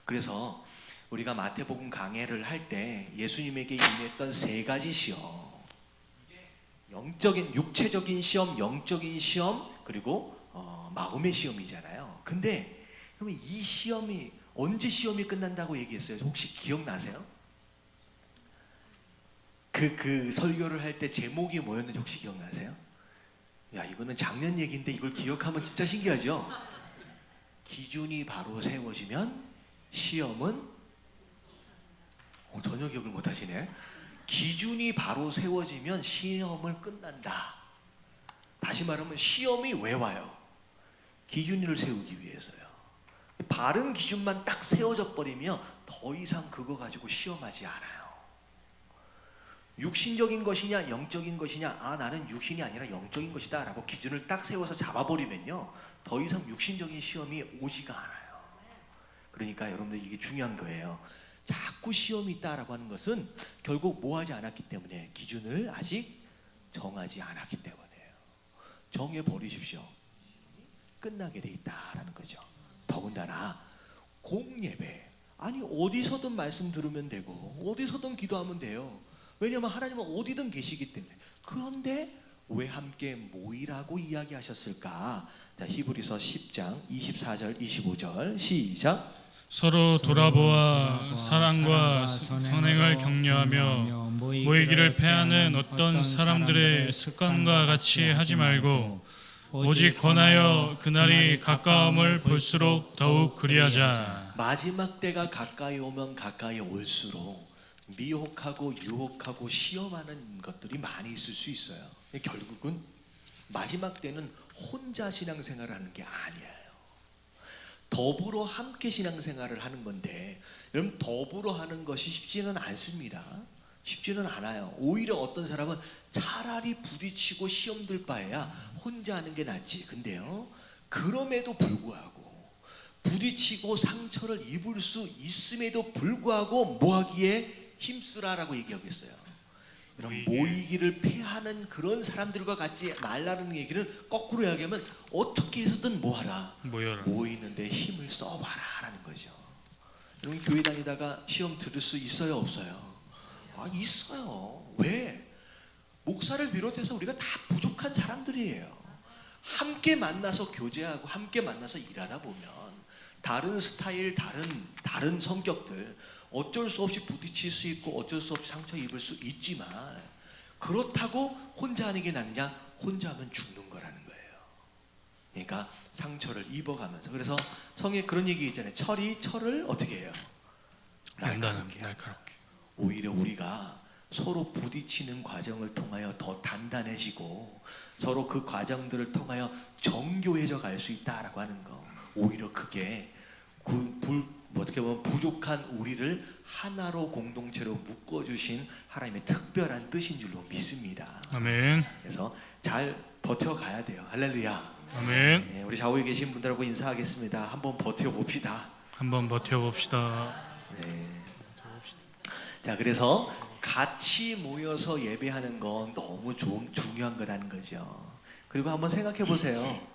그래서 우리가 마태복음 강해를 할 때 예수님에게 임했던 세 가지 시험, 영적인 육체적인 시험, 영적인 시험, 그리고 마음의 시험이잖아요. 근데 그러면 이 시험이 언제 시험이 끝난다고 얘기했어요? 혹시 기억나세요? 그 설교를 할 때 제목이 뭐였는지 혹시 기억나세요? 야, 이거는 작년 얘기인데 이걸 기억하면 진짜 신기하죠? 기준이 바로 세워지면 시험은 전혀 기억을 못 하시네. 기준이 바로 세워지면 시험을 끝난다. 다시 말하면 시험이 왜 와요? 기준을 세우기 위해서요. 바른 기준만 딱 세워져 버리면 더 이상 그거 가지고 시험하지 않아요. 육신적인 것이냐 영적인 것이냐, 아 나는 육신이 아니라 영적인 것이다 라고 기준을 딱 세워서 잡아버리면요, 더 이상 육신적인 시험이 오지가 않아요. 그러니까 여러분들 이게 중요한 거예요. 자꾸 시험이 있다라고 하는 것은 결국 뭐 하지 않았기 때문에, 기준을 아직 정하지 않았기 때문에요. 정해버리십시오. 끝나게 돼 있다라는 거죠. 더군다나 공예배, 아니 어디서든 말씀 들으면 되고 어디서든 기도하면 돼요. 왜냐하면 하나님은 어디든 계시기 때문에. 그런데 왜 함께 모이라고 이야기하셨을까? 자, 히브리서 10장 24절 25절 시작. 서로 돌아보아 사랑과 선행을 격려하며 모이기를 패하는 어떤 사람들의 습관과 같이 하지 말고 오직 권하여 그날이 가까움을 볼수록 더욱 그리하자. 마지막 때가 가까이 오면 가까이 올수록 미혹하고 유혹하고 시험하는 것들이 많이 있을 수 있어요. 결국은 마지막 때는 혼자 신앙생활을 하는 게 아니에요. 더불어 함께 신앙생활을 하는 건데, 여러분 더불어 하는 것이 쉽지는 않습니다. 쉽지는 않아요. 오히려 어떤 사람은 차라리 부딪히고 시험 들 바에야 혼자 하는 게 낫지. 근데요, 그럼에도 불구하고 부딪히고 상처를 입을 수 있음에도 불구하고 뭐 하기에 힘쓰라라고 얘기하고 있어요. 여러분 모이기를 패하는 그런 사람들과 같이 말라는 얘기는 거꾸로 이야기하면 어떻게 해서든 뭐하라, 모여라. 모이는데 힘을 써봐라라는 거죠. 여러분 교회 다니다가 시험 들을 수 있어요, 없어요? 아, 있어요. 왜? 목사를 비롯해서 우리가 다 부족한 사람들이에요. 함께 만나서 교제하고 함께 만나서 일하다 보면 다른 스타일, 다른 성격들 어쩔 수 없이 부딪힐 수 있고 어쩔 수 없이 상처 입을 수 있지만, 그렇다고 혼자 하는 게 낫냐? 혼자 하면 죽는 거라는 거예요. 그러니까 상처를 입어가면서. 그래서 성에 그런 얘기 있잖아요. 철이 철을 어떻게 해요? 날카롭게. 오히려 우리가 서로 부딪히는 과정을 통하여 더 단단해지고 서로 그 과정들을 통하여 정교해져 갈 수 있다라고 하는 거, 오히려 그게 어떻게 보면 부족한 우리를 하나로 공동체로 묶어주신 하나님의 특별한 뜻인 줄로 믿습니다. 아멘. 그래서 잘 버텨가야 돼요. 할렐루야. 아멘. 네, 우리 좌우에 계신 분들하고 인사하겠습니다. 한번 버텨봅시다. 한번 버텨봅시다. 네. 자, 그래서 같이 모여서 예배하는 건 너무 중요한 거라는 거죠. 그리고 한번 생각해 보세요.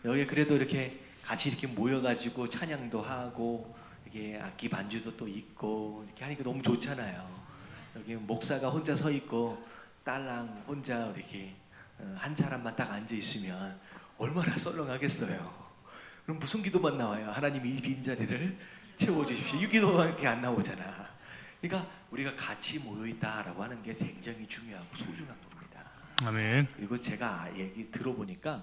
여기 그래도 이렇게 같이 이렇게 모여가지고 찬양도 하고 이게 악기 반주도 또 있고 이렇게 하니까 너무 좋잖아요. 여기 목사가 혼자 서 있고 딸랑 혼자 이렇게 한 사람만 딱 앉아 있으면 얼마나 썰렁하겠어요. 그럼 무슨 기도만 나와요? 하나님이 이 빈자리를 채워주십시오. 이 기도밖에 안 나오잖아. 그러니까 우리가 같이 모여있다라고 하는 게 굉장히 중요하고 소중한 겁니다. 아멘. 그리고 제가 얘기 들어보니까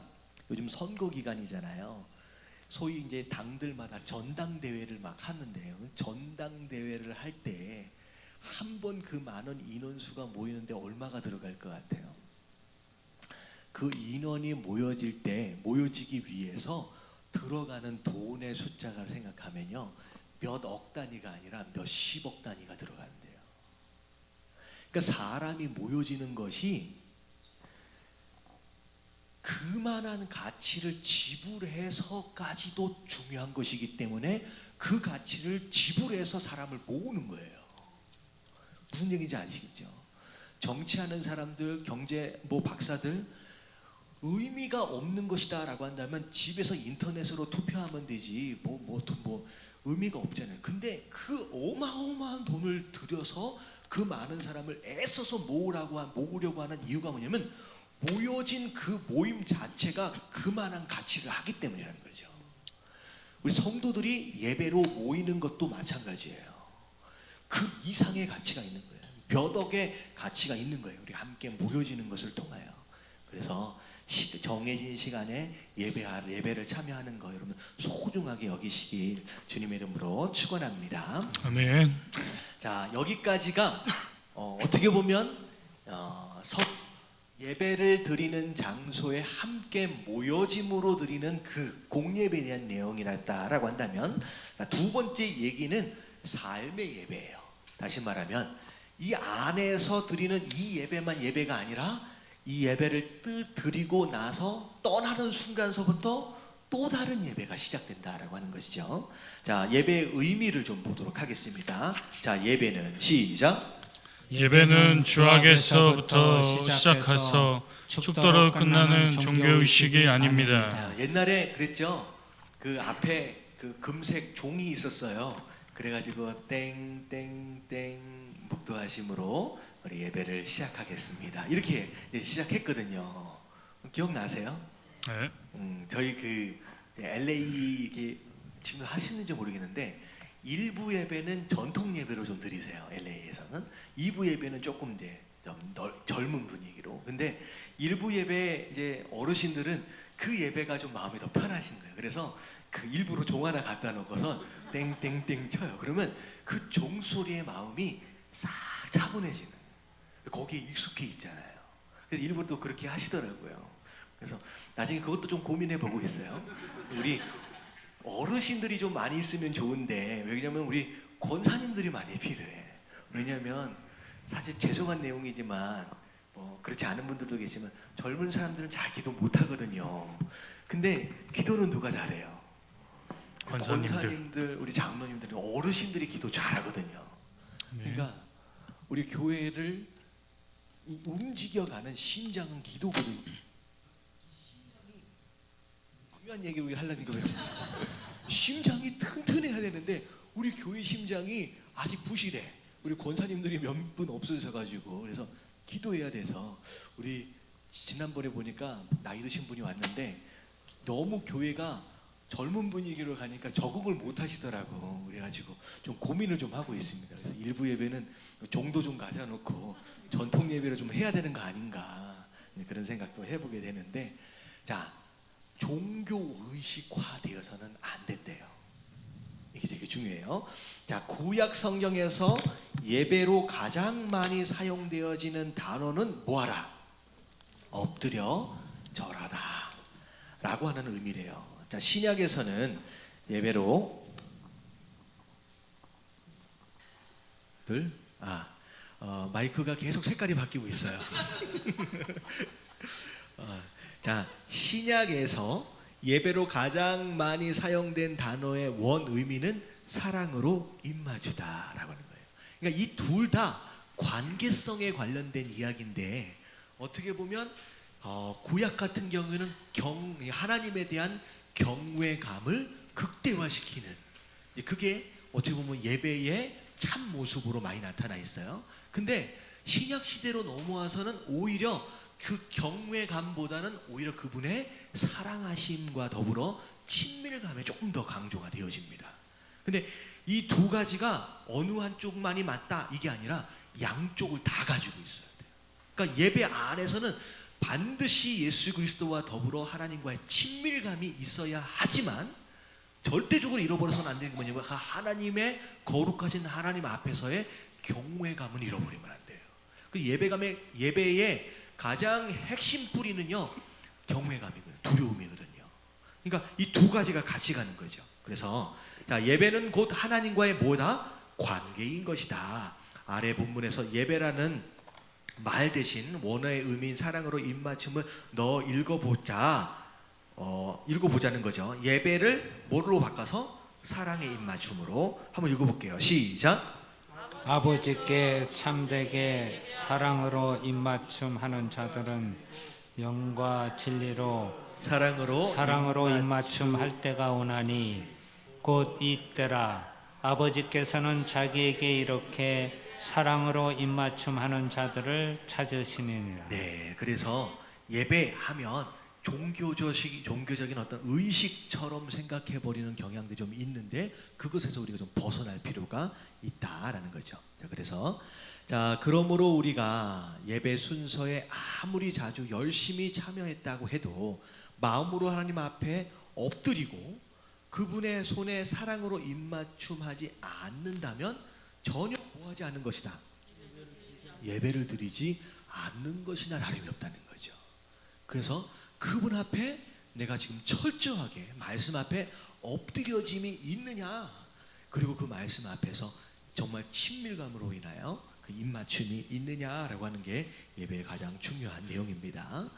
요즘 선거 기간이잖아요. 소위 이제 당들마다 전당대회를 막 하는데요. 전당대회를 할 때 한 번 그 많은 인원수가 모이는데 얼마가 들어갈 것 같아요? 그 인원이 모여지기 위해서 들어가는 돈의 숫자를 생각하면요, 몇 억 단위가 아니라 몇 십억 단위가 들어간대요. 그러니까 사람이 모여지는 것이 그만한 가치를 지불해서까지도 중요한 것이기 때문에 그 가치를 지불해서 사람을 모으는 거예요. 무슨 얘기인지 아시겠죠? 정치하는 사람들, 경제 박사들, 의미가 없는 것이다라고 한다면 집에서 인터넷으로 투표하면 되지 의미가 없잖아요. 근데 그 어마어마한 돈을 들여서 그 많은 사람을 애써서 모으려고 하는 이유가 뭐냐면 모여진 그 모임 자체가 그만한 가치를 하기 때문이라는 거죠. 우리 성도들이 예배로 모이는 것도 마찬가지예요. 그 이상의 가치가 있는 거예요. 몇 억의 가치가 있는 거예요. 우리 함께 모여지는 것을 통하여. 그래서 정해진 시간에 예배를 참여하는 거 여러분 소중하게 여기시길 주님의 이름으로 축원합니다. 아멘. 자, 여기까지가 어떻게 보면 예배를 드리는 장소에 함께 모여짐으로 드리는 그 공예배에 대한 내용이라고 한다면, 두 번째 얘기는 삶의 예배예요. 다시 말하면 이 안에서 드리는 이 예배만 예배가 아니라 이 예배를 드리고 나서 떠나는 순간서부터 또 다른 예배가 시작된다라고 하는 것이죠. 자, 예배의 의미를 좀 보도록 하겠습니다. 자, 예배는 시작. 예배는 주악에서부터 시작해서 축도로 끝나는 종교의식이 아닙니다. 옛날에 그랬죠. 그 앞에 그 금색 종이 있었어요. 그래가지고 땡땡땡 묵도하심으로 우리 예배를 시작하겠습니다. 이렇게 시작했거든요. 기억나세요? 네. 저희 그 LA 이게 지금 하시는지 모르겠는데 1부 예배는 전통 예배로 좀 드리세요. LA에서는 2부 예배는 조금 이제 좀 젊은 분위기로. 근데 1부 예배 이제 어르신들은 그 예배가 좀 마음이 더 편하신 거예요. 그래서 그 일부러 종 하나 갖다 놓고서 땡땡땡 쳐요. 그러면 그 종소리의 마음이 싹 차분해지는. 거기에 익숙해 있잖아요. 그래서 일부러 또 그렇게 하시더라고요. 그래서 나중에 그것도 좀 고민해 보고 있어요. 우리 어르신들이 좀 많이 있으면 좋은데, 왜냐면 우리 권사님들이 많이 필요해. 왜냐면 사실 죄송한 내용이지만 그렇지 않은 분들도 계시지만 젊은 사람들은 잘 기도 못 하거든요. 근데 기도는 누가 잘해요? 권사님들, 우리 장로님들, 어르신들이 기도 잘하거든요. 그러니까 우리 교회를 움직여가는 심장은 기도거든요. 심장이 중요한 얘기 우리 하려니까 왜 심장이 튼튼해야 되는데 우리 교회 심장이 아직 부실해. 우리 권사님들이 몇 분 없어져가지고 그래서 기도해야 돼서 우리 지난번에 보니까 나이 드신 분이 왔는데 너무 교회가 젊은 분위기로 가니까 적응을 못 하시더라고. 그래가지고 좀 고민을 좀 하고 있습니다. 그래서 일부 예배는 종도 좀 가져놓고 전통 예배를 좀 해야 되는 거 아닌가 그런 생각도 해보게 되는데, 자, 종교 의식화 되어서는 안 된대요. 이게 되게 중요해요. 자, 구약 성경에서 예배로 가장 많이 사용되어지는 단어는 뭐하라? 엎드려 절하라 라고 하는 의미래요. 자, 신약에서는 예배로 마이크가 계속 색깔이 바뀌고 있어요. 자, 신약에서 예배로 가장 많이 사용된 단어의 원 의미는 사랑으로 입맞추다라고 하는 거예요. 그러니까 이 둘 다 관계성에 관련된 이야기인데 어떻게 보면 구약 같은 경우에는 하나님에 대한 경외감을 극대화시키는 그게 어떻게 보면 예배의 참 모습으로 많이 나타나 있어요. 근데 신약 시대로 넘어와서는 오히려 그 경외감보다는 오히려 그분의 사랑하심과 더불어 친밀감에 조금 더 강조가 되어집니다. 근데 이 두 가지가 어느 한쪽만이 맞다 이게 아니라 양쪽을 다 가지고 있어야 돼요. 그러니까 예배 안에서는 반드시 예수 그리스도와 더불어 하나님과의 친밀감이 있어야 하지만 절대적으로 잃어버려서는 안 되는 게 뭐냐면 하나님의 거룩하신 하나님 앞에서의 경외감은 잃어버리면 안 돼요. 그 예배의 가장 핵심 뿌리는요 경외감이거든요, 두려움이거든요. 그러니까 이 두 가지가 같이 가는 거죠. 그래서 자, 예배는 곧 하나님과의 뭐다? 관계인 것이다. 아래 본문에서 예배라는 말 대신 원어의 의미인 사랑으로 입맞춤을 넣어 읽어보자는 거죠. 예배를 뭐로 바꿔서 사랑의 입맞춤으로 한번 읽어볼게요. 시작. 아버지께 참되게 사랑으로 입맞춤하는 자들은 영과 진리로 사랑으로 입맞춤할 때가 오나니 곧 이때라. 아버지께서는 자기에게 이렇게 사랑으로 입맞춤하는 자들을 찾으시느니라. 네, 그래서 예배하면 종교적인 어떤 의식처럼 생각해 버리는 경향도 좀 있는데 그것에서 우리가 좀 벗어날 필요가 있다라는 거죠. 자, 그래서 그러므로 우리가 예배 순서에 아무리 자주 열심히 참여했다고 해도 마음으로 하나님 앞에 엎드리고 그분의 손에 사랑으로 입맞춤하지 않는다면 전혀 뭐하지 않는 것이다. 예배를 드리지 않는 것이나 다름이 없다는 거죠. 그래서 그분 앞에 내가 지금 철저하게 말씀 앞에 엎드려짐이 있느냐, 그리고 그 말씀 앞에서 정말 친밀감으로 인하여 그 입맞춤이 있느냐라고 하는 게 예배의 가장 중요한 내용입니다.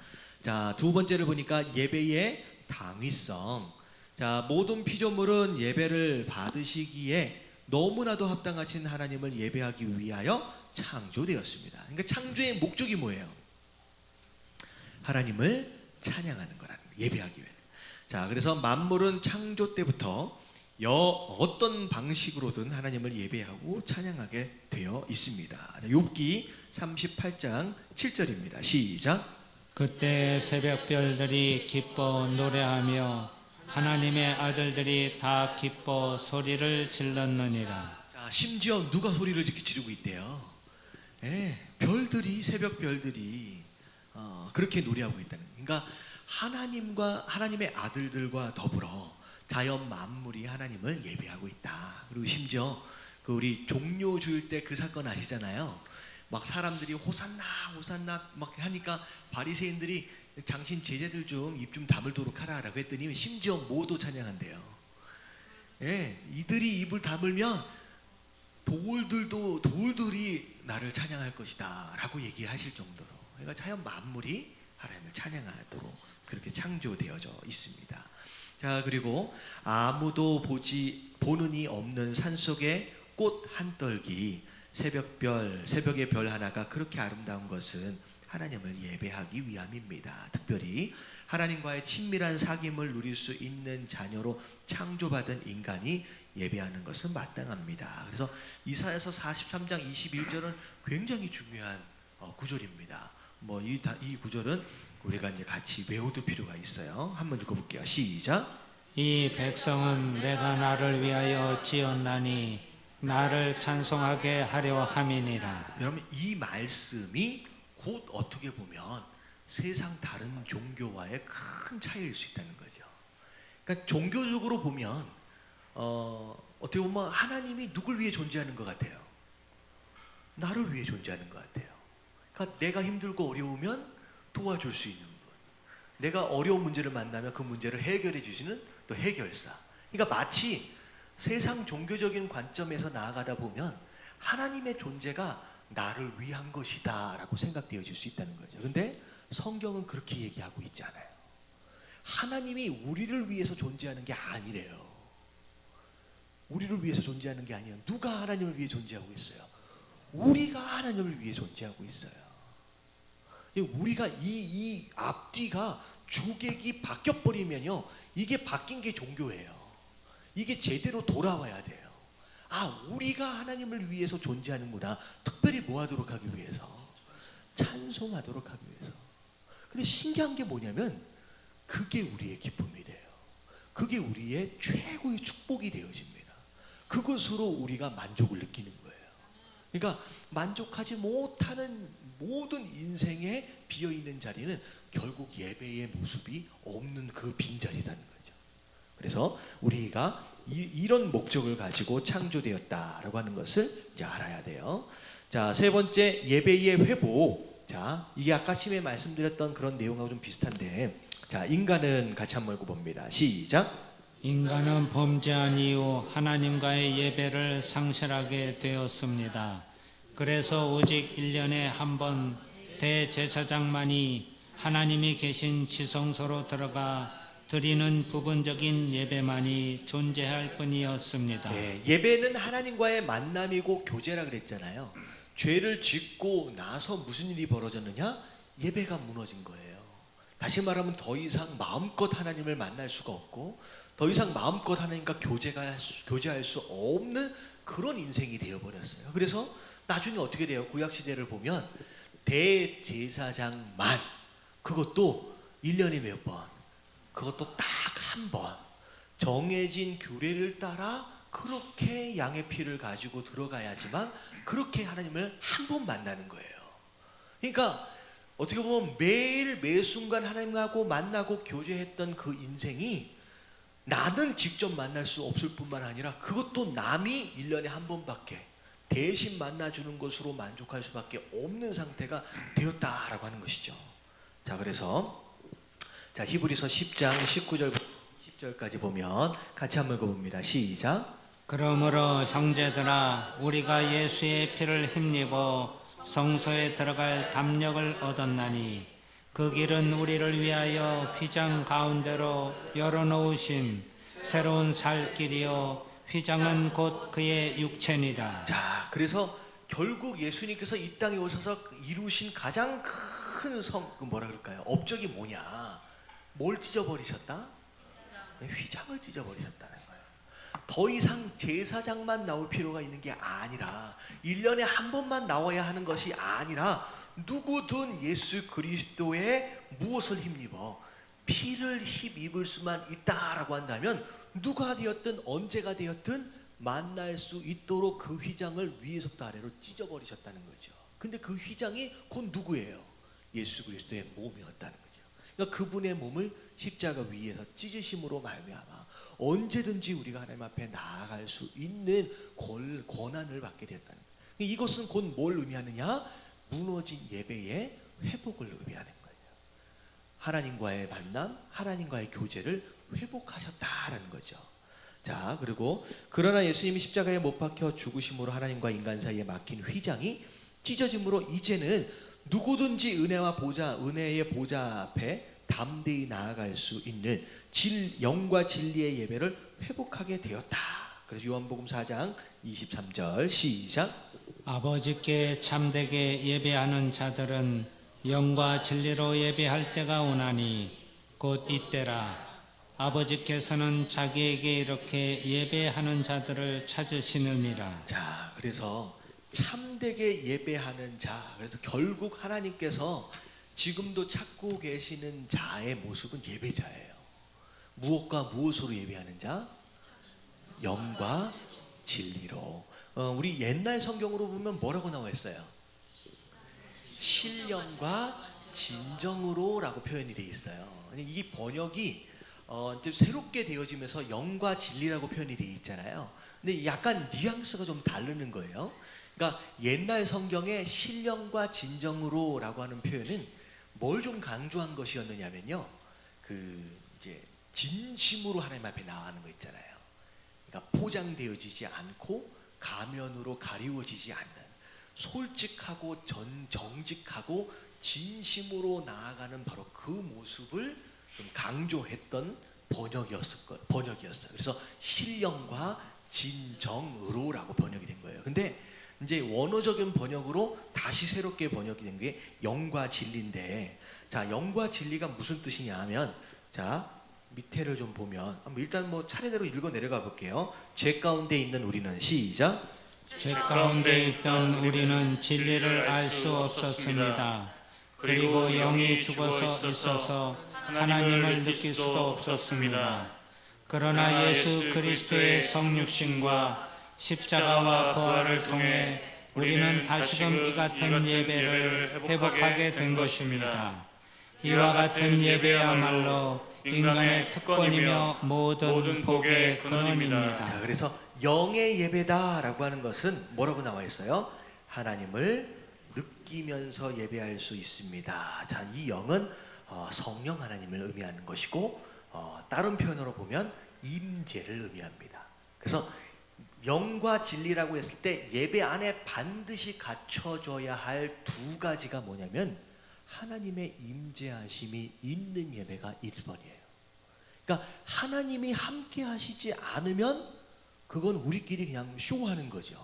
자, 두 번째를 보니까 예배의 당위성. 자, 모든 피조물은 예배를 받으시기에 너무나도 합당하신 하나님을 예배하기 위하여 창조되었습니다. 그러니까 창조의 목적이 뭐예요? 하나님을 찬양하는 거라는 거예요. 예배하기 위해. 자, 그래서 만물은 창조 때부터 어떤 방식으로든 하나님을 예배하고 찬양하게 되어 있습니다. 욥기 38장 7절입니다. 시작. 그때 새벽별들이 기뻐 노래하며 하나님의 아들들이 다 기뻐 소리를 질렀느니라. 자, 심지어 누가 소리를 이렇게 지르고 있대요? 새벽 별들이 그렇게 노래하고 있다는 거예요. 그러니까 하나님의 아들들과 더불어 자연 만물이 하나님을 예배하고 있다. 그리고 심지어 우리 종료 주일 때 그 사건 아시잖아요. 막 사람들이 호산나 호산나 막 하니까 바리새인들이 당신 제자들 좀 입 좀 다물도록 하라라고 했더니 심지어 모두 찬양한대요. 이들이 입을 다물면 돌들이 나를 찬양할 것이다라고 얘기하실 정도로, 그러니까 자연 만물이 하나님을 찬양하도록 그렇게 창조되어져 있습니다. 자, 그리고 아무도 보는 이 없는 산속의 꽃 한 떨기, 새벽의 별 하나가 그렇게 아름다운 것은 하나님을 예배하기 위함입니다. 특별히 하나님과의 친밀한 사귐을 누릴 수 있는 자녀로 창조받은 인간이 예배하는 것은 마땅합니다. 그래서 이사야서 43장 21절은 굉장히 중요한 구절입니다. 이 구절은 우리가 이제 같이 외워둘 필요가 있어요. 한번 읽어볼게요. 시작. 이 백성은 내가 나를 위하여 지었나니 나를 찬송하게 하려 함이니라. 여러분, 이 말씀이 곧 어떻게 보면 세상 다른 종교와의 큰 차이일 수 있다는 거죠. 그러니까 종교적으로 보면 어떻게 보면 하나님이 누굴 위해 존재하는 것 같아요? 나를 위해 존재하는 것 같아요. 그러니까 내가 힘들고 어려우면 도와줄 수 있는 분, 내가 어려운 문제를 만나면 그 문제를 해결해 주시는 또 해결사. 그러니까 마치 세상 종교적인 관점에서 나아가다 보면 하나님의 존재가 나를 위한 것이다 라고 생각되어질 수 있다는 거죠. 그런데 성경은 그렇게 얘기하고 있지 않아요. 하나님이 우리를 위해서 존재하는 게 아니래요. 우리를 위해서 존재하는 게 아니에요. 누가 하나님을 위해 존재하고 있어요? 우리가 하나님을 위해 존재하고 있어요. 우리가 이 앞뒤가 주객이 바뀌어버리면요, 이게 바뀐 게 종교예요. 이게 제대로 돌아와야 돼요. 아, 우리가 하나님을 위해서 존재하는구나. 특별히 뭐 하도록 하기 위해서? 찬송하도록 하기 위해서. 근데 신기한 게 뭐냐면 그게 우리의 기쁨이 돼요. 그게 우리의 최고의 축복이 되어집니다. 그것으로 우리가 만족을 느끼는 거예요. 그러니까 만족하지 못하는 모든 인생에 비어있는 자리는 결국 예배의 모습이 없는 그 빈자리라는 거죠. 그래서 우리가 이런 목적을 가지고 창조되었다라고 하는 것을 이제 알아야 돼요. 자, 세 번째, 예배의 회복. 자, 이게 아까 처음에 말씀드렸던 그런 내용하고 좀 비슷한데, 자, 인간은 같이 한번 읽어봅니다. 시작. 인간은 범죄한 이후 하나님과의 예배를 상실하게 되었습니다. 그래서 오직 1년에 한 번 대제사장만이 하나님이 계신 지성소로 들어가 드리는 부분적인 예배만이 존재할 뿐이었습니다. 네, 예배는 하나님과의 만남이고 교제라 그랬잖아요. 죄를 짓고 나서 무슨 일이 벌어졌느냐? 예배가 무너진 거예요. 다시 말하면 더 이상 마음껏 하나님을 만날 수가 없고, 더 이상 마음껏 하나님과 교제할 수 없는 그런 인생이 되어버렸어요. 그래서 나중에 어떻게 돼요? 구약시대를 보면 대제사장만, 그것도 1년에 몇 번, 그것도 딱 한 번 정해진 규례를 따라 그렇게 양의 피를 가지고 들어가야지만 그렇게 하나님을 한 번 만나는 거예요. 그러니까 어떻게 보면 매일 매 순간 하나님하고 만나고 교제했던 그 인생이 나는 직접 만날 수 없을 뿐만 아니라 그것도 남이 1년에 한 번밖에 대신 만나주는 것으로 만족할 수밖에 없는 상태가 되었다라고 하는 것이죠. 자, 그래서 자, 히브리서 10장 19절 10절까지 보면 같이 한번 읽어봅니다. 시작. 그러므로 형제들아, 우리가 예수의 피를 힘입어 성소에 들어갈 담력을 얻었나니 그 길은 우리를 위하여 휘장 가운데로 열어놓으신 새로운 살 길이요 휘장은 곧 그의 육체니라. 자, 그래서 결국 예수님께서 이 땅에 오셔서 이루신 가장 큰 뭐라 그럴까요? 업적이 뭐냐? 뭘 찢어버리셨다? 휘장을 찢어버리셨다는 거예요. 더 이상 제사장만 나올 필요가 있는 게 아니라 1년에 한 번만 나와야 하는 것이 아니라 누구든 예수 그리스도의 무엇을 힘입어 피를 힘입을 수만 있다라고 한다면 누가 되었든 언제가 되었든 만날 수 있도록 그 휘장을 위에서부터 아래로 찢어버리셨다는 거죠. 근데 그 휘장이 곧 누구예요? 예수 그리스도의 몸이었다는 거죠. 그러니까 그분의 몸을 십자가 위에서 찢으심으로 말미암아 언제든지 우리가 하나님 앞에 나아갈 수 있는 권한을 받게 되었다는 거예요. 이것은 곧 뭘 의미하느냐? 무너진 예배의 회복을 의미하는 거예요. 하나님과의 만남, 하나님과의 교제를 회복하셨다라는 거죠. 자, 그리고 그러나 예수님이 십자가에 못 박혀 죽으심으로 하나님과 인간 사이에 막힌 휘장이 찢어짐으로 이제는 누구든지 은혜의 보좌 앞에 담대히 나아갈 수 있는 영과 진리의 예배를 회복하게 되었다. 그래서 요한복음 4장 23절 시작. 아버지께 참되게 예배하는 자들은 영과 진리로 예배할 때가 오나니 곧 이때라. 아버지께서는 자기에게 이렇게 예배하는 자들을 찾으시느니라. 자, 그래서 참되게 예배하는 자, 그래서 결국 하나님께서 지금도 찾고 계시는 자의 모습은 예배자예요. 무엇과 무엇으로 예배하는 자? 영과 진리로. 우리 옛날 성경으로 보면 뭐라고 나와 있어요? 신령과 진정으로라고 표현이 되어 있어요. 이 번역이 새롭게 되어지면서 영과 진리라고 표현이 되어 있잖아요. 근데 약간 뉘앙스가 좀 다르는 거예요. 그러니까 옛날 성경에 신령과 진정으로라고 하는 표현은 뭘 좀 강조한 것이었느냐면요, 이제 진심으로 하나님 앞에 나가는 거 있잖아요. 그러니까 포장되어지지 않고 가면으로 가리워지지 않는 솔직하고 정직하고 진심으로 나아가는 바로 그 모습을 좀 강조했던 번역이었어요. 그래서 신령과 진정으로라고 번역이 된 거예요. 근데 이제 원어적인 번역으로 다시 새롭게 번역이 된 게 영과 진리인데, 자, 영과 진리가 무슨 뜻이냐 하면, 자, 밑에를 좀 보면 일단 뭐 차례대로 읽어 내려가 볼게요. 죄 가운데 있는 우리는, 시작. 죄 가운데 있던 우리는 진리를 알 수 없었습니다. 그리고 영이 죽어서 있어서 하나님을 느낄 수도 없었습니다. 그러나 예수 그리스도의 성육신과 십자가와 부활을 통해 우리는 다시금 이 같은 예배를 회복하게 된 것입니다. 이와 같은 예배야말로 인간의 특권이며 모든 복의 자, 근원입니다. 그래서 영의 예배다라고 하는 것은 뭐라고 나와 있어요? 하나님을 느끼면서 예배할 수 있습니다. 자, 이 영은 성령 하나님을 의미하는 것이고, 다른 표현으로 보면 임재를 의미합니다. 그래서 영과 진리라고 했을 때 예배 안에 반드시 갖춰져야 할 두 가지가 뭐냐면, 하나님의 임재하심이 있는 예배가 1번이에요. 그러니까 하나님이 함께 하시지 않으면 그건 우리끼리 그냥 쇼하는 거죠.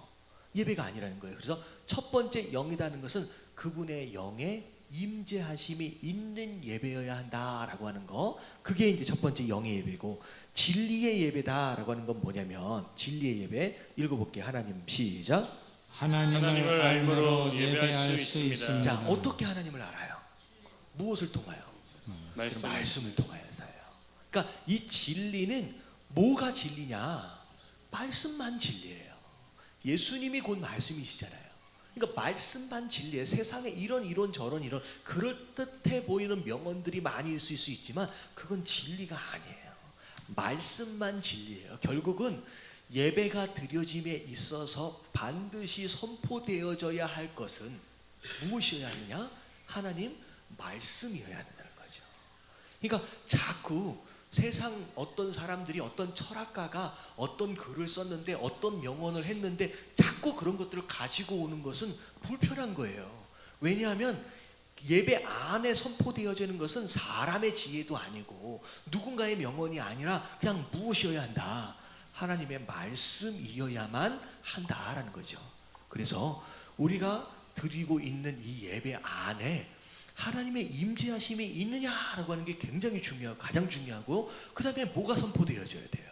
예배가 아니라는 거예요. 그래서 첫 번째 영이라는 것은 그분의 영의 임재하심이 있는 예배여야 한다라고 하는 거, 그게 이제 첫 번째 영의 예배고, 진리의 예배다라고 하는 건 뭐냐면, 진리의 예배 읽어볼게요. 하나님, 시작. 하나님을 알므로 예배할 수 있습니다. 자, 어떻게 하나님을 알아요? 무엇을 통하여? 말씀을 통하여서요. 그러니까 이 진리는 뭐가 진리냐? 말씀만 진리예요. 예수님이 곧 말씀이시잖아요. 그러니까 말씀만 진리예요. 세상에 이런 저런 그럴듯해 보이는 명언들이 많이 있을 수 있지만 그건 진리가 아니에요. 말씀만 진리예요. 결국은 예배가 드려짐에 있어서 반드시 선포되어져야 할 것은 무엇이어야 하느냐? 하나님 말씀이어야 한다는 거죠. 그러니까 자꾸 세상 어떤 사람들이, 어떤 철학가가 어떤 글을 썼는데, 어떤 명언을 했는데 자꾸 그런 것들을 가지고 오는 것은 불편한 거예요. 왜냐하면 예배 안에 선포되어지는 것은 사람의 지혜도 아니고 누군가의 명언이 아니라 그냥 무엇이어야 한다? 하나님의 말씀이어야만 한다라는 거죠. 그래서 우리가 드리고 있는 이 예배 안에 하나님의 임재하심이 있느냐라고 하는 게 굉장히 중요하고, 가장 중요하고, 그 다음에 뭐가 선포되어져야 돼요?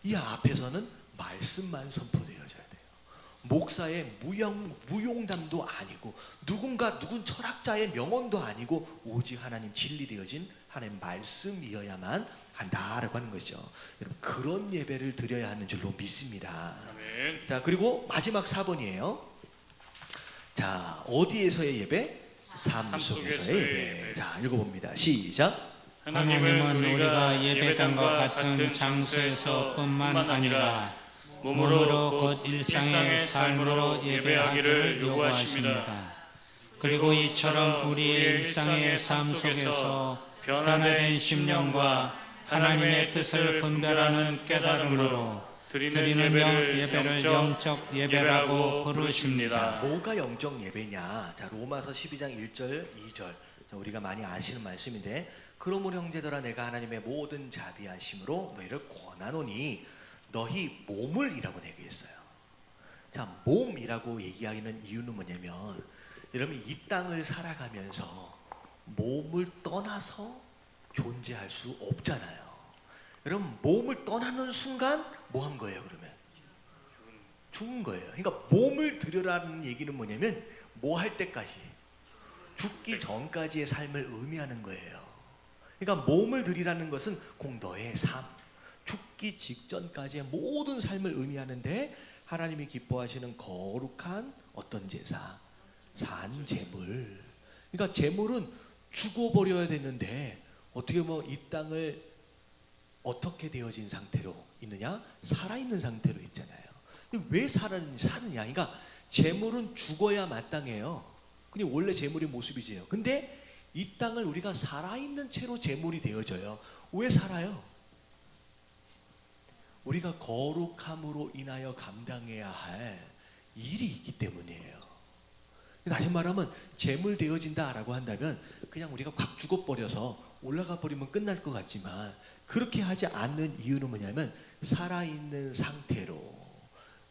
이 앞에서는 말씀만 선포되어져야 돼요. 목사의 무용담도 아니고 누군 철학자의 명언도 아니고 오직 하나님 진리되어진 하나님 말씀이어야만 한다라고 하는 것이죠. 여러분, 그런 예배를 드려야 하는 줄로 믿습니다. 아멘. 자, 그리고 마지막 4번이에요. 자, 어디에서의 예배? 삶 속에서의 예배. 자, 읽어봅니다. 시작. 하나님은 우리가 예배당과 같은 장소에서뿐만 아니라 몸으로 곧 일상의 삶으로 예배하기를 요구하십니다. 그리고 이처럼 우리의 일상의 삶 속에서 변화된 심령과 하나님의 뜻을 분별하는 깨달음으로 드리는 예배를 영적 예배라고 부르십니다. 뭐가 영적 예배냐? 자, 로마서 12장 1절 2절. 자, 우리가 많이 아시는 말씀인데, 그러므로 형제들아 내가 하나님의 모든 자비하심으로 너희를 권하노니 너희 몸을 이라고 얘기했어요. 자, 몸이라고 얘기하는 이유는 뭐냐면, 여러분 이 땅을 살아가면서 몸을 떠나서 존재할 수 없잖아요. 여러분 몸을 떠나는 순간 뭐 한 거예요? 그러면 죽은 거예요. 그러니까 몸을 들여라는 얘기는 뭐냐면 뭐 할 때까지, 죽기 전까지의 삶을 의미하는 거예요. 그러니까 몸을 들이라는 것은 꼭 너의 삶, 죽기 직전까지의 모든 삶을 의미하는데, 하나님이 기뻐하시는 거룩한 어떤 제사, 산 제물. 그러니까 제물은 죽어버려야 되는데 어떻게 보면 이 땅을 어떻게 되어진 상태로 있느냐? 살아있는 상태로 있잖아요. 왜 사느냐? 그러니까 재물은 죽어야 마땅해요. 그냥 원래 재물의 모습이지요. 근데 이 땅을 우리가 살아있는 채로 재물이 되어져요. 왜 살아요? 우리가 거룩함으로 인하여 감당해야 할 일이 있기 때문이에요. 다시 말하면 재물 되어진다라고 한다면 그냥 우리가 확 죽어버려서 올라가 버리면 끝날 것 같지만 그렇게 하지 않는 이유는 뭐냐면 살아있는 상태로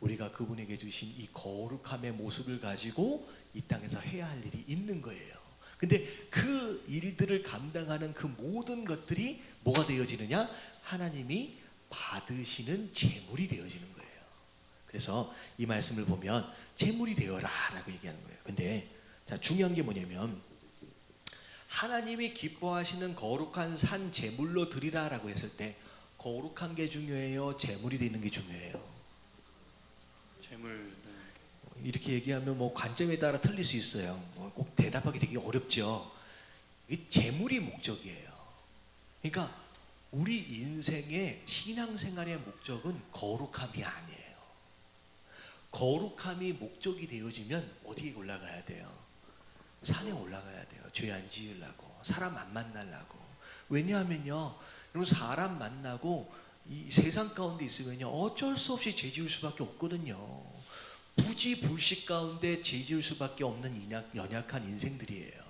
우리가 그분에게 주신 이 거룩함의 모습을 가지고 이 땅에서 해야 할 일이 있는 거예요. 근데 그 일들을 감당하는 그 모든 것들이 뭐가 되어지느냐? 하나님이 받으시는 제물이 되어지는 거예요. 그래서 이 말씀을 보면 제물이 되어라 라고 얘기하는 거예요. 근데 자, 중요한 게 뭐냐면 하나님이 기뻐하시는 거룩한 산 제물로 드리라 라고 했을 때 거룩한 게 중요해요? 제물이 되는 게 중요해요? 재물. 이렇게 얘기하면 뭐 관점에 따라 틀릴 수 있어요. 꼭 대답하기 되게 어렵죠. 이 제물이 목적이에요. 그러니까 우리 인생의 신앙생활의 목적은 거룩함이 아니에요. 거룩함이 목적이 되어지면 어디에 올라가야 돼요? 산에 올라가야 돼요. 죄 안 지으려고, 사람 안 만나려고. 왜냐하면요, 여러분 사람 만나고 이 세상 가운데 있으면요 어쩔 수 없이 죄 지을 수밖에 없거든요. 부지불식 가운데 죄 지을 수밖에 없는 연약한 인생들이에요.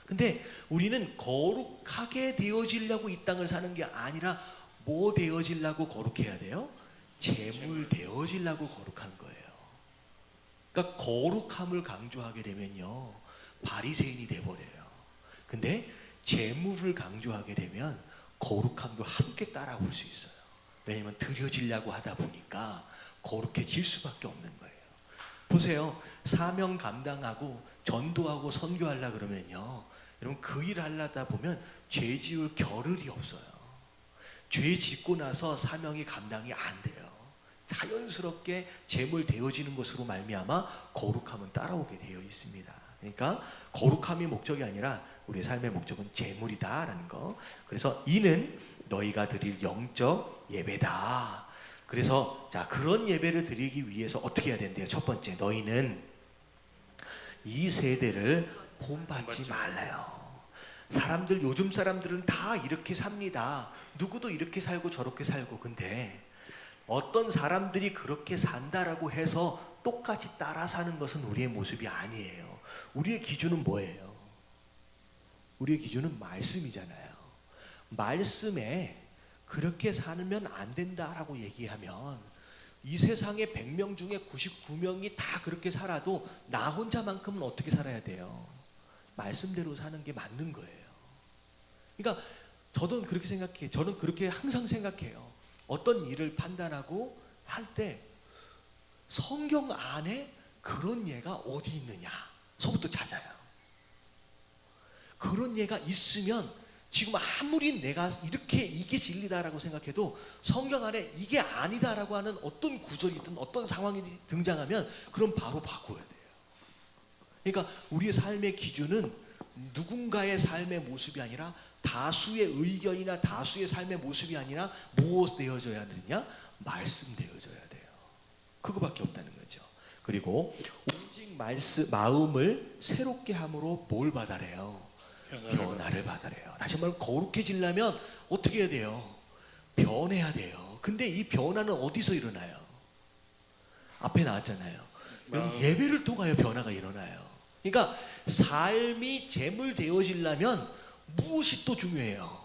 근데 우리는 거룩하게 되어지려고 이 땅을 사는 게 아니라 뭐 되어지려고 거룩해야 돼요? 제물 되어지려고 거룩한 거예요. 그러니까 거룩함을 강조하게 되면요 바리새인이 돼버려요. 근데 제물을 강조하게 되면 거룩함도 함께 따라올 수 있어요. 왜냐하면 드려지려고 하다 보니까 거룩해질 수밖에 없는 거예요. 보세요. 사명 감당하고 전도하고 선교하려 그러면요 여러분 그 일 하려다 보면 죄 지을 겨를이 없어요. 죄 짓고 나서 사명이 감당이 안 돼요. 자연스럽게 제물 되어지는 것으로 말미암아 거룩함은 따라오게 되어 있습니다. 그러니까 거룩함이 목적이 아니라 우리의 삶의 목적은 제물이다라는 거. 그래서 이는 너희가 드릴 영적 예배다. 그래서 자 그런 예배를 드리기 위해서 어떻게 해야 된대요? 첫 번째, 너희는 이 세대를 본받지 말라요. 사람들, 요즘 사람들은 다 이렇게 삽니다. 누구도 이렇게 살고 저렇게 살고. 근데 어떤 사람들이 그렇게 산다라고 해서 똑같이 따라 사는 것은 우리의 모습이 아니에요. 우리의 기준은 뭐예요? 우리의 기준은 말씀이잖아요. 말씀에 그렇게 살면 안 된다라고 얘기하면 이 세상에 100명 중에 99명이 다 그렇게 살아도 나 혼자만큼은 어떻게 살아야 돼요? 말씀대로 사는 게 맞는 거예요. 그러니까 저도 그렇게 생각해요. 저는 그렇게 항상 생각해요. 어떤 일을 판단하고 할 때 성경 안에 그런 예가 어디 있느냐 서부터 찾아요. 그런 예가 있으면 지금 아무리 내가 이렇게 이게 진리다라고 생각해도 성경 안에 이게 아니다라고 하는 어떤 구절이든 어떤 상황이 등장하면 그럼 바로 바꿔야 돼요. 그러니까 우리의 삶의 기준은 누군가의 삶의 모습이 아니라 다수의 의견이나 다수의 삶의 모습이 아니라 무엇 되어져야 되느냐? 말씀 되어져야 돼요. 그거밖에 없다는 거죠. 그리고 오직 마음을 새롭게 함으로 뭘 받아래요? 변화를 받아래요. 다시 말하면 거룩해지려면 어떻게 해야 돼요? 변해야 돼요. 근데 이 변화는 어디서 일어나요? 앞에 나왔잖아요. 여러분, 예배를 통하여 변화가 일어나요. 그러니까 삶이 제물 되어지려면 무엇이 또 중요해요?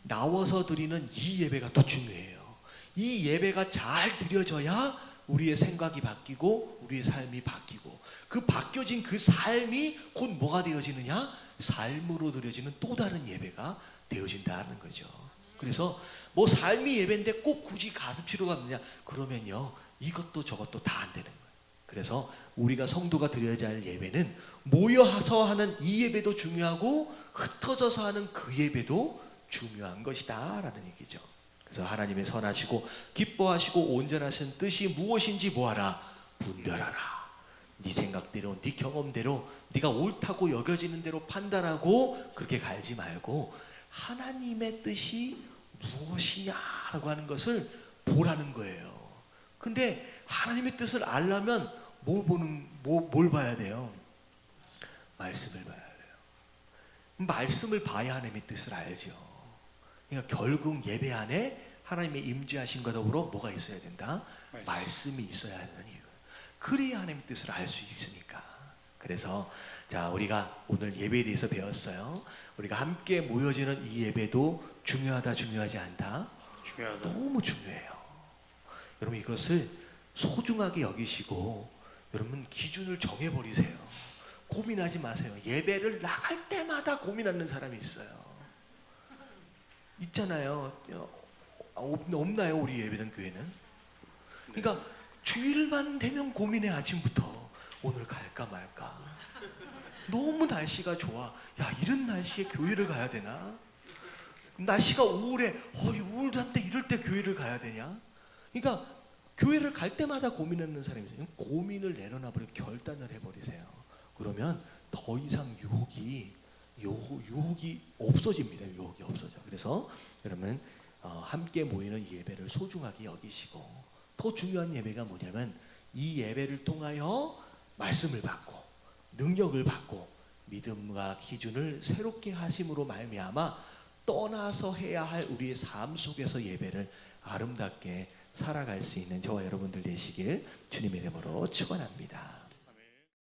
나와서 드리는 이 예배가 또 중요해요. 이 예배가 잘 드려져야 우리의 생각이 바뀌고 우리의 삶이 바뀌고 그 바뀌어진 그 삶이 곧 뭐가 되어지느냐? 삶으로 드려지는 또 다른 예배가 되어진다는 거죠. 그래서 뭐 삶이 예배인데 꼭 굳이 가를 필요가 없느냐? 그러면요 이것도 저것도 다 안 되는 거예요. 그래서 우리가 성도가 드려야 할 예배는 모여서 하는 이 예배도 중요하고 흩어져서 하는 그 예배도 중요한 것이다 라는 얘기죠. 그래서 하나님의 선하시고 기뻐하시고 온전하신 뜻이 무엇인지 뭐하라? 분별하라. 네 생각대로 네 경험대로 네가 옳다고 여겨지는 대로 판단하고 그렇게 갈지 말고 하나님의 뜻이 무엇이냐라고 하는 것을 보라는 거예요. 근데 하나님의 뜻을 알려면 뭘 봐야 돼요? 말씀을 봐야 돼요. 말씀을 봐야 하나님의 뜻을 알죠. 그러니까 결국 예배 안에 하나님의 임재하심과 더불어 뭐가 있어야 된다? 말씀이 있어야 하는 이유. 그래야 하나님의 뜻을 알 수 있으니까. 그래서 자 우리가 오늘 예배에 대해서 배웠어요. 우리가 함께 모여지는 이 예배도 중요하다, 중요하지 않다? 중요하다. 너무 중요해요. 여러분 이것을 소중하게 여기시고 여러분 기준을 정해버리세요. 고민하지 마세요. 예배를 나갈 때마다 고민하는 사람이 있어요. 있잖아요. 없나요? 우리 예배당 교회는? 그러니까 주일만 되면 고민해. 아침부터 오늘 갈까 말까. 너무 날씨가 좋아. 야, 이런 날씨에 교회를 가야 되나? 날씨가 우울해. 이 우울한데 이럴 때 교회를 가야 되냐? 그러니까 교회를 갈 때마다 고민하는 사람이 있어요. 고민을 내려놔버리고 결단을 해버리세요. 그러면 더 이상 유혹이 없어집니다. 유혹이 없어져. 그래서 여러분 함께 모이는 이 예배를 소중하게 여기시고, 더 중요한 예배가 뭐냐면 이 예배를 통하여 말씀을 받고 능력을 받고 믿음과 기준을 새롭게 하심으로 말미암아 떠나서 해야 할 우리의 삶 속에서 예배를 아름답게 살아갈 수 있는 저와 여러분들 되시길 주님의 이름으로 축원합니다.